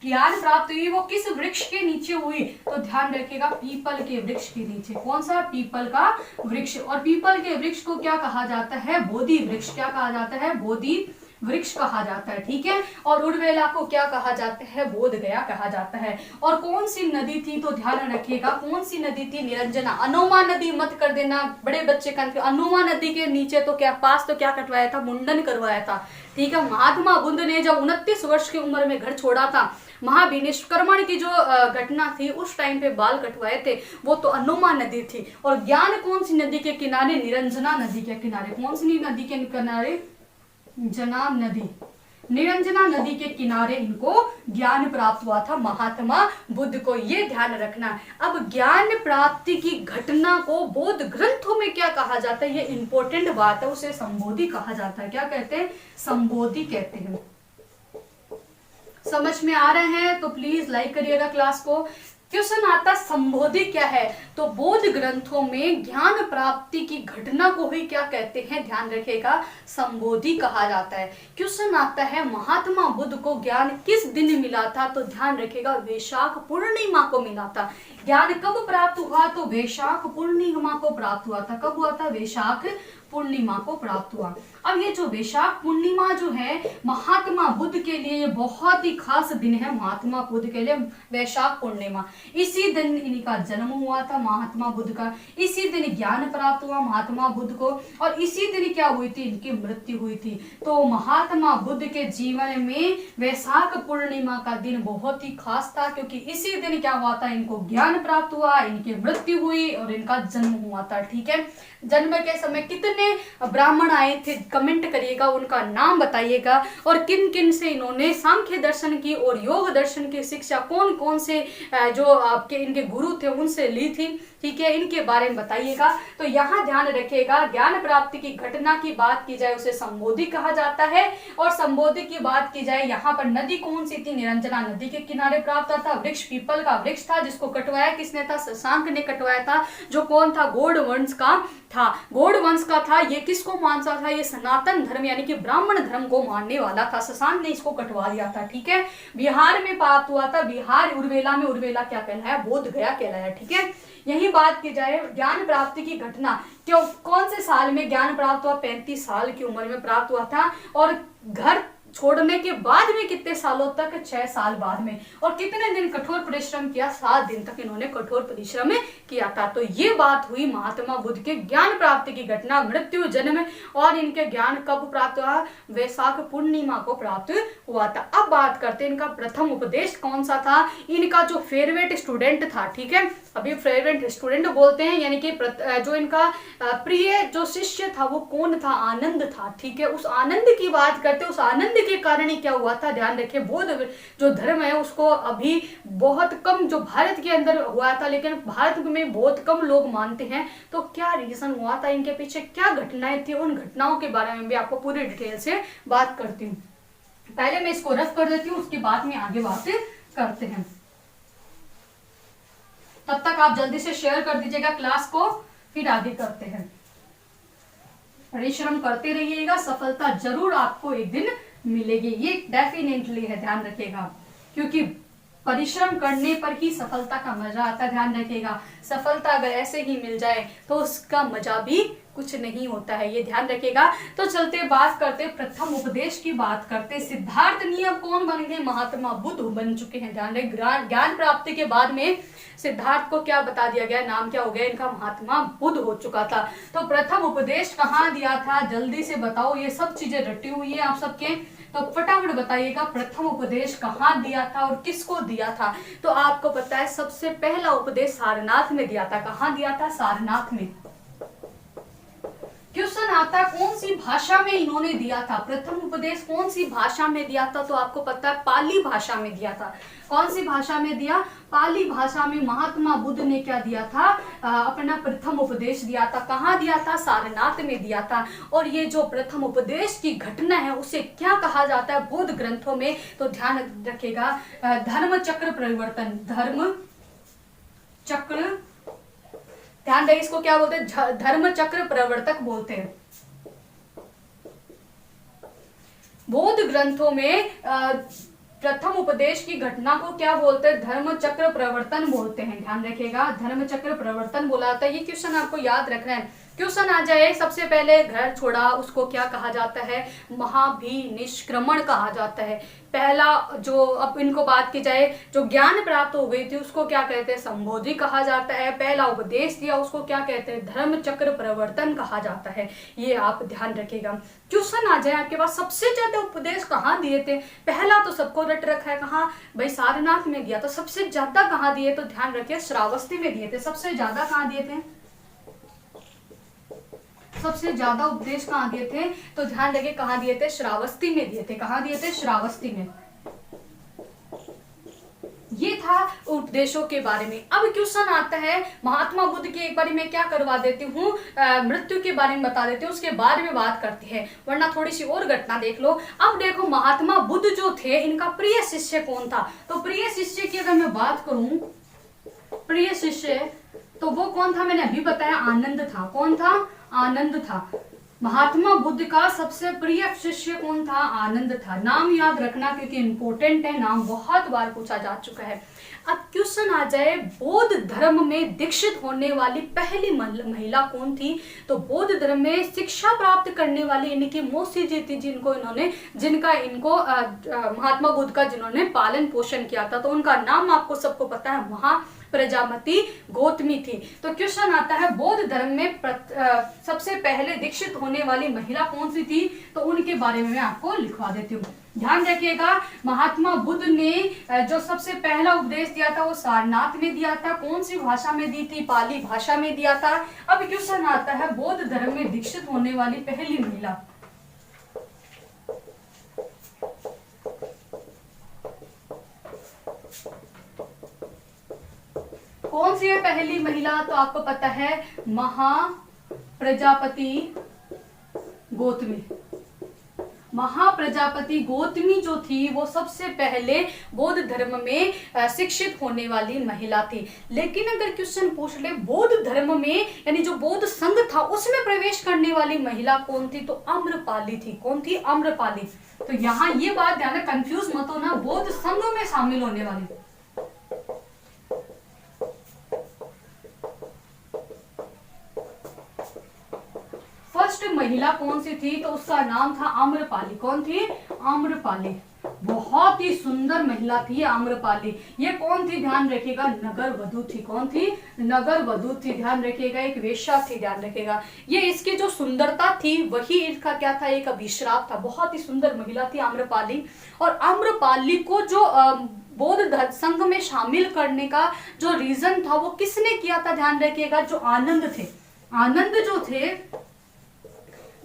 ज्ञान प्राप्त हुई वो किस वृक्ष के नीचे हुई, तो ध्यान रखिएगा, पीपल के वृक्ष के नीचे। कौन सा, पीपल का वृक्ष। और पीपल के वृक्ष को क्या कहा जाता है, बोधि वृक्ष। क्या कहा जाता है, बोधि वृक्ष कहा जाता है, ठीक है। और उर्वेला को क्या कहा जाता है, बोध गया कहा जाता है। और कौन सी नदी थी, तो ध्यान रखिएगा, कौन सी नदी थी, निरंजना। अनोमा नदी मत कर देना, बड़े बच्चे का। अनोमा नदी के नीचे तो क्या पास तो क्या कटवाया था, मुंडन करवाया था, ठीक है। महात्मा बुद्ध ने जब 29 वर्ष की उम्र में घर छोड़ा था, महाविनिष्क्रमण की जो घटना थी उस टाइम पे बाल कटवाए थे, वो तो अनोमा नदी थी। और ज्ञान कौन सी नदी के किनारे, निरंजना नदी के किनारे। कौन सी नदी के किनारे, जनाब नदी, निरंजना नदी के किनारे इनको ज्ञान प्राप्त हुआ था महात्मा बुद्ध को। ये ध्यान रखना। अब ज्ञान प्राप्ति की घटना को बौद्ध ग्रंथों में क्या कहा जाता है, ये इंपॉर्टेंट बात है, उसे संबोधि कहा जाता है। क्या कहते हैं, संबोधि कहते हैं। समझ में आ रहे हैं तो प्लीज लाइक करिएगा क्लास को। क्वेश्चन आता संबोधि क्या है, तो बौद्ध ग्रंथों में ज्ञान प्राप्ति की घटना को ही क्या कहते हैं, ध्यान रखिएगा, संबोधि कहा जाता है। क्वेश्चन आता है महात्मा बुद्ध को ज्ञान किस दिन मिला था, तो ध्यान रखिएगा वैशाख पूर्णिमा को मिला था। ज्ञान कब प्राप्त हुआ, तो वैशाख पूर्णिमा को प्राप्त हुआ था। कब हुआ था, वैशाख पूर्णिमा को प्राप्त हुआ। अब ये जो वैशाख पूर्णिमा जो है महात्मा बुद्ध के लिए ये बहुत ही खास दिन है, महात्मा बुद्ध के लिए वैशाख पूर्णिमा। इसी दिन इनका जन्म हुआ था महात्मा बुद्ध का, इसी दिन ज्ञान प्राप्त हुआ महात्मा बुद्ध को, और इसी दिन क्या हुई थी, इनकी मृत्यु हुई थी। तो महात्मा बुद्ध के जीवन में वैशाख पूर्णिमा का दिन बहुत ही खास था, क्योंकि इसी दिन क्या हुआ था, इनको ज्ञान प्राप्त हुआ, इनकी मृत्यु हुई और इनका जन्म हुआ था। ठीक है, जन्म के समय कितने ब्राह्मण आए थे, कमेंट करिएगा, उनका नाम बताइएगा, और किन किन से इन्होंने सांख्य दर्शन की और योग दर्शन की शिक्षा कौन कौन से जो आपके इनके गुरु थे उनसे ली थी। ठीक है, इनके बारे में बताइएगा। तो यहाँ ध्यान रखिएगा, ज्ञान प्राप्ति की घटना की बात की जाए उसे संबोधि कहा जाता है, और संबोधि की बात की जाए यहाँ पर नदी कौन सी थी, निरंजना नदी के किनारे प्राप्त था। वृक्ष पीपल का वृक्ष था, जिसको कटवाया किसने था, शशांक ने कटवाया था, जो कौन था, गौड़ वंश का था, गौड़ वंश का था। ये किसको मानता था, ये सनातन धर्म यानी कि ब्राह्मण धर्म को मानने वाला था, शशांक ने इसको कटवा दिया था। ठीक है, बिहार में प्राप्त हुआ था, बिहार उर्वेला में, उर्वेला क्या कहलाया, बोध गया कहलाया। ठीक है, यही बात की जाए ज्ञान प्राप्ति की घटना, क्यों कौन से साल में ज्ञान प्राप्त हुआ, 35 साल की उम्र में प्राप्त हुआ था, और घर छोड़ने के बाद में कितने सालों तक, 6 साल बाद में, और कितने दिन कठोर परिश्रम किया, 7 दिन तक इन्होंने कठोर परिश्रम किया था। तो ये बात हुई महात्मा बुद्ध के ज्ञान प्राप्ति की घटना, मृत्यु, जन्म, और इनके ज्ञान कब प्राप्त हुआ, वैशाख पूर्णिमा को प्राप्त हुआ था। अब बात करते हैं इनका प्रथम उपदेश कौन सा था, इनका जो फेवरेट स्टूडेंट था। ठीक है, अभी फेवरेट स्टूडेंट बोलते हैं, यानी कि जो इनका प्रिय जो शिष्य था वो कौन था, आनंद था। ठीक है, उस आनंद की बात करते, उस आनंद के कारण ही क्या हुआ था, ध्यान रखिए, बौद्ध जो धर्म है उसको अभी बहुत कम जो भारत के अंदर हुआ था, लेकिन भारत में बहुत कम लोग मानते हैं। तो क्या रीजन हुआ था, इनके पीछे क्या घटनाएं थी, उन घटनाओं के बारे में भी आपको पूरी डिटेल से बात करती हूँ। पहले मैं इसको रफ कर देती हूँ, उसके बाद में आगे बात करते हैं। तब तक आप जल्दी से शेयर कर दीजिएगा क्लास को, फिर आगे करते हैं। परिश्रम करते रहिएगा, सफलता जरूर आपको एक दिन मिलेगी, ये डेफिनेटली है, ध्यान रखिएगा, क्योंकि परिश्रम करने पर ही सफलता का मजा आता है। ध्यान रखिएगा, सफलता अगर ऐसे ही मिल जाए तो उसका मजा भी कुछ नहीं होता है, ये ध्यान रखिएगा। तो चलते बात करते प्रथम उपदेश की बात करते। सिद्धार्थ नियम कौन बन गए, महात्मा बुद्ध बन चुके हैं। ध्यान रखिए, ज्ञान प्राप्ति के बाद में सिद्धार्थ को क्या बता दिया गया, नाम क्या हो गया इनका, महात्मा बुद्ध हो चुका था। तो प्रथम उपदेश कहाँ दिया था, जल्दी से बताओ, ये सब चीजें रटी हुई है आप सबके, तो फटाफट बताइएगा प्रथम उपदेश कहाँ दिया था और किसको दिया था। तो आपको पता है सबसे पहला उपदेश सारनाथ में दिया था। कहाँ दिया था, सारनाथ में। क्वेश्चन आता कौन सी भाषा में इन्होंने दिया था, प्रथम उपदेश कौन सी भाषा में दिया था, तो आपको पता है पाली भाषा में दिया था। कौन सी भाषा में दिया, पाली भाषा में महात्मा बुद्ध ने क्या दिया था, अपना प्रथम उपदेश दिया था। कहाँ दिया था, सारनाथ में दिया था। और ये जो प्रथम उपदेश की घटना है उसे क्या कहा जाता है बौद्ध ग्रंथों में, तो ध्यान रखिएगा, धर्म चक्र परिवर्तन, धर्म चक्र, ध्यान रहे, इसको क्या बोलते हैं, धर्म चक्र प्रवर्तक बोलते हैं। बौद्ध ग्रंथों में प्रथम उपदेश की घटना को क्या बोलते हैं, धर्म चक्र प्रवर्तन बोलते हैं। ध्यान रखिएगा, धर्म चक्र प्रवर्तन बोला जाता है। ये क्वेश्चन आपको याद रखना है। क्वेश्चन आ जाए, सबसे पहले घर छोड़ा उसको क्या कहा जाता है, महाभिनिष्क्रमण कहा जाता है। पहला जो, अब इनको बात की जाए, जो ज्ञान प्राप्त हो गई थी उसको क्या कहते हैं, संबोधि कहा जाता है। पहला उपदेश दिया उसको क्या कहते हैं, धर्म चक्र प्रवर्तन कहा जाता है। ये आप ध्यान रखिएगा। क्वेश्चन आ जाए आपके पास, सबसे ज्यादा उपदेश कहाँ दिए थे, पहला तो सबको रट रखा है, कहाँ भाई, सारनाथ में दिया। तो सबसे ज्यादा कहाँ दिए, तो ध्यान रखिए श्रावस्ती में दिए थे। सबसे ज्यादा कहाँ दिए थे, सबसे ज्यादा उपदेश कहाँ दिए थे, तो ध्यान रखिए कहाँ दिए थे, श्रावस्ती में दिए थे। कहाँ दिए थे, श्रावस्ती में। ये था उपदेशों के बारे में। अब क्वेश्चन आता है महात्मा बुद्ध के, एक बार मैं क्या करवा देती हूँ, मृत्यु के बारे में बता देती हूँ, उसके बारे में बात करते हैं, वरना थोड़ी सी और घटना देख लो। अब देखो महात्मा बुद्ध जो थे इनका प्रिय शिष्य कौन था, तो प्रिय शिष्य की अगर मैं बात करूं प्रिय शिष्य, तो वो कौन था? मैंने अभी बताया, आनंद था। कौन था? आनंद था। महात्मा बुद्ध का सबसे प्रिय शिष्य कौन था? आनंद था। नाम याद रखना क्योंकि इंपॉर्टेंट है, नाम बहुत बार पूछा जा चुका है। अब क्वेश्चन आ जाए, बौद्ध धर्म में दीक्षित होने वाली पहली महिला कौन थी? तो बौद्ध धर्म में शिक्षा प्राप्त करने वाली इनकी मौसी जी थी, जिनका इनको महात्मा बुद्ध का जिन्होंने पालन पोषण किया था। तो उनका नाम आपको सबको पता है, प्रजापति गौतमी थी। तो क्वेश्चन आता है, बौद्ध धर्म में सबसे पहले दीक्षित होने वाली महिला कौन सी थी? तो उनके बारे में मैं आपको लिखवा देती हूँ। ध्यान रखिएगा, महात्मा बुद्ध ने जो सबसे पहला उपदेश दिया था वो सारनाथ में दिया था। कौन सी भाषा में दी थी? पाली भाषा में दिया था। अब क्वेश्चन आता है, बौद्ध धर्म में दीक्षित होने वाली पहली महिला। कौन सी है पहली महिला? तो आपको पता है, महाप्रजापति गौतमी। महाप्रजापति गौतमी जो थी वो सबसे पहले बौद्ध धर्म में शिक्षित होने वाली महिला थी। लेकिन अगर क्वेश्चन पूछ ले, बौद्ध धर्म में यानी जो बौद्ध संघ था उसमें प्रवेश करने वाली महिला कौन थी? तो आम्रपाली थी। कौन थी? आम्रपाली। तो यहाँ ये बात ध्यान में, कंफ्यूज मत होना, बौद्ध संघ में शामिल होने वाली। फर्स्ट महिला कौन सी थी? तो उसका नाम था आम्रपाली। कौन थी? आम्रपाली। बहुत ही सुंदर महिला थी आम्रपाली। ये कौन थी? ध्यान रखिएगा, नगर वधू थी। कौन थी? नगर वधू थी। ध्यान रखिएगा, एक वेश्या थी। ध्यान रखिएगा, ये इसकी जो सुंदरता थी वही इसका क्या था? एक अभिश्राप था। बहुत ही सुंदर महिला थी आम्रपाली। और आम्रपाली को जो बौद्ध संघ में शामिल करने का जो रीजन था वो किसने किया था? ध्यान रखिएगा, जो आनंद थे। आनंद जो थे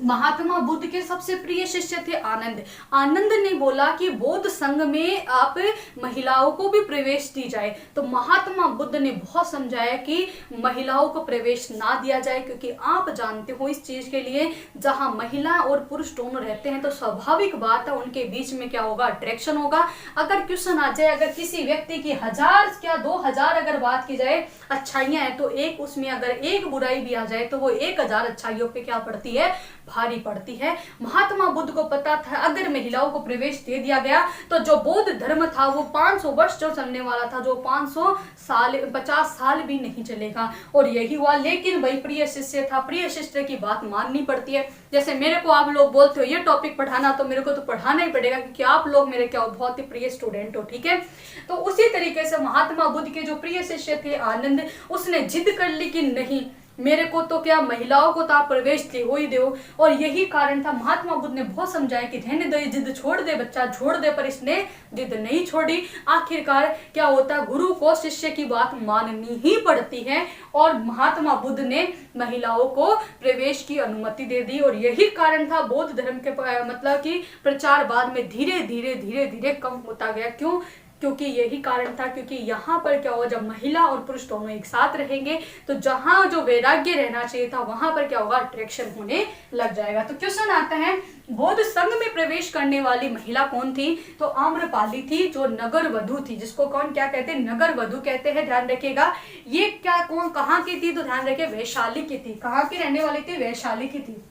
महात्मा बुद्ध के सबसे प्रिय शिष्य थे आनंद। आनंद ने बोला कि बौद्ध संघ में आप महिलाओं को भी प्रवेश दी जाए। तो महात्मा बुद्ध ने बहुत समझाया कि महिलाओं को प्रवेश ना दिया जाए, क्योंकि आप जानते हो इस चीज के लिए जहां महिला और पुरुष दोनों रहते हैं तो स्वाभाविक बात है उनके बीच में क्या होगा? अट्रैक्शन होगा। अगर क्वेश्चन आ जाए, अगर किसी व्यक्ति की 1000 क्या 2000 अगर बात की जाए अच्छाइयां हैं, तो एक उसमें अगर एक बुराई भी आ जाए तो वो 1000 अच्छाइयों पे क्या पड़ती है? भारी पड़ती है। महात्मा बुद्ध को पता था अगर महिलाओं को प्रवेश दे दिया गया तो जो बौद्ध धर्म था वो 500 वर्ष जो चलने वाला था, जो 50 साल भी नहीं चलेगा। और यही हुआ। लेकिन भाई प्रिय शिष्य था, प्रिय शिष्य की बात माननी पड़ती है। जैसे मेरे को आप लोग बोलते हो ये टॉपिक पढ़ाना, तो मेरे को तो पढ़ाना ही पड़ेगा, क्योंकि आप लोग मेरे क्या बहुत ही प्रिय स्टूडेंट हो। ठीक है, तो उसी तरीके से महात्मा बुद्ध के जो प्रिय शिष्य थे आनंद, उसने जिद कर ली कि नहीं, मेरे को तो क्या महिलाओं को तो आप प्रवेश दे हो ही दो। और यही कारण था, महात्मा बुद्ध ने बहुत समझाया कि रहने दो, जिद छोड़ दे बच्चा, छोड़ दे, पर इसने जिद नहीं छोड़ी। आखिरकार क्या होता है, गुरु को शिष्य की बात माननी ही पड़ती है। और महात्मा बुद्ध ने महिलाओं को प्रवेश की अनुमति दे दी। और यही कारण था बौद्ध धर्म के मतलब कि प्रचार बाद में धीरे धीरे कम होता गया। क्यों? क्योंकि यही कारण था, क्योंकि यहाँ पर क्या होगा, जब महिला और पुरुष दोनों एक साथ रहेंगे तो जहां जो वैराग्य रहना चाहिए था वहां पर क्या होगा? अट्रैक्शन होने लग जाएगा। तो क्वेश्चन आता है, बौद्ध संघ में प्रवेश करने वाली महिला कौन थी? तो आम्रपाली थी, जो नगर वधू थी, जिसको कौन क्या कहते हैं? नगर वधू कहते हैं। ध्यान रखिएगा, ये क्या कौन कहाँ की थी? तो ध्यान रखिए, वैशाली की थी। कहाँ की रहने वाली थी? वैशाली की थी।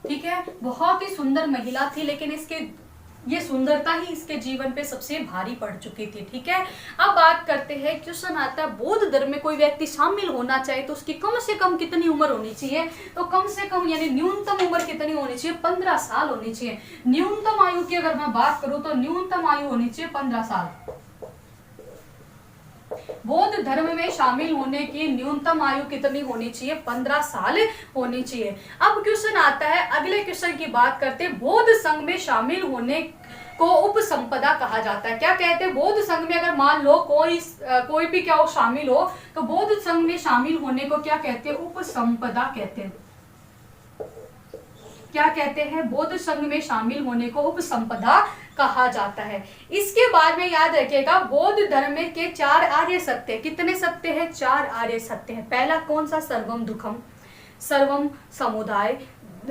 ठीक है, बहुत ही सुंदर महिला थी, लेकिन इसके ये सुंदरता ही इसके जीवन पे सबसे भारी पड़ चुकी थी। ठीक है, अब बात करते हैं, क्वेश्चन आता है, बौद्ध धर्म में कोई व्यक्ति शामिल होना चाहे तो उसकी कम से कम कितनी उम्र होनी चाहिए? तो कम से कम यानी न्यूनतम उम्र कितनी होनी चाहिए? 15 साल होनी चाहिए। न्यूनतम आयु की अगर मैं बात करूं तो न्यूनतम आयु होनी चाहिए 15 साल। बौद्ध धर्म में शामिल होने की न्यूनतम आयु कितनी होनी चाहिए? 15 साल होनी चाहिए। अब क्वेश्चन आता है, अगले क्वेश्चन की बात करते हैं, बौद्ध संघ में शामिल होने को उपसंपदा कहा जाता है। क्या कहते हैं? बौद्ध संघ में अगर मान लो कोई भी क्या हो शामिल हो, तो बौद्ध संघ में शामिल होने को क्या कहते हैं? उपसंपदा कहते हैं। क्या कहते हैं? बौद्ध संघ में शामिल होने को उपसंपदा कहा जाता है। इसके बाद में याद रखिएगा, बौद्ध धर्म में के 4 आर्य सत्य। कितने सत्य हैं? 4 आर्य सत्य हैं। पहला कौन सा? सर्वम दुखम, सर्वम समुदाय,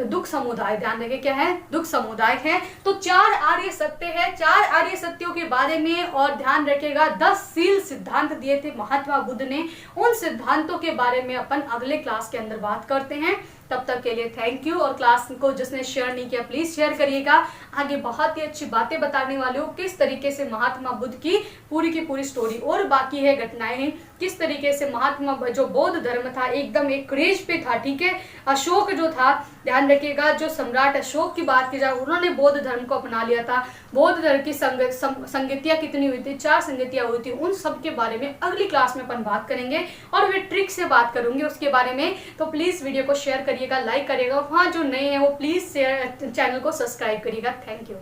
दुख समुदाय, ध्यान रखें क्या है, दुख समुदाय है। तो 4 आर्य सत्य है, 4 आर्य सत्यों के बारे में, और ध्यान रखिएगा 10 शील सिद्धांत दिए थे महात्मा बुद्ध ने, उन सिद्धांतों के बारे में अपन अगले क्लास के अंदर बात करते हैं। तब तक के लिए थैंक यू, और क्लास को जिसने शेयर नहीं किया प्लीज शेयर करिएगा। आगे बहुत ही अच्छी बातें बताने वाले हो, किस तरीके से महात्मा बुद्ध की पूरी स्टोरी और बाकी है घटनाएं हैं, किस तरीके से महात्मा जो बौद्ध धर्म था एकदम एक क्रेज पे था, ठीक है। अशोक जो था, ध्यान रखिएगा, जो सम्राट अशोक की बात की जाए उन्होंने बौद्ध धर्म को अपना लिया था। बौद्ध धर्म की संगतियां कितनी हुई थी, 4 संगतियां हुई थी, उन सब के बारे में अगली क्लास में अपन बात करेंगे, और वे ट्रिक से बात करूंगी उसके बारे में। तो प्लीज वीडियो को शेयर करिएगा, लाइक करिएगा, और हाँ जो नए हैं वो प्लीज चैनल को सब्सक्राइब करिएगा। Thank you.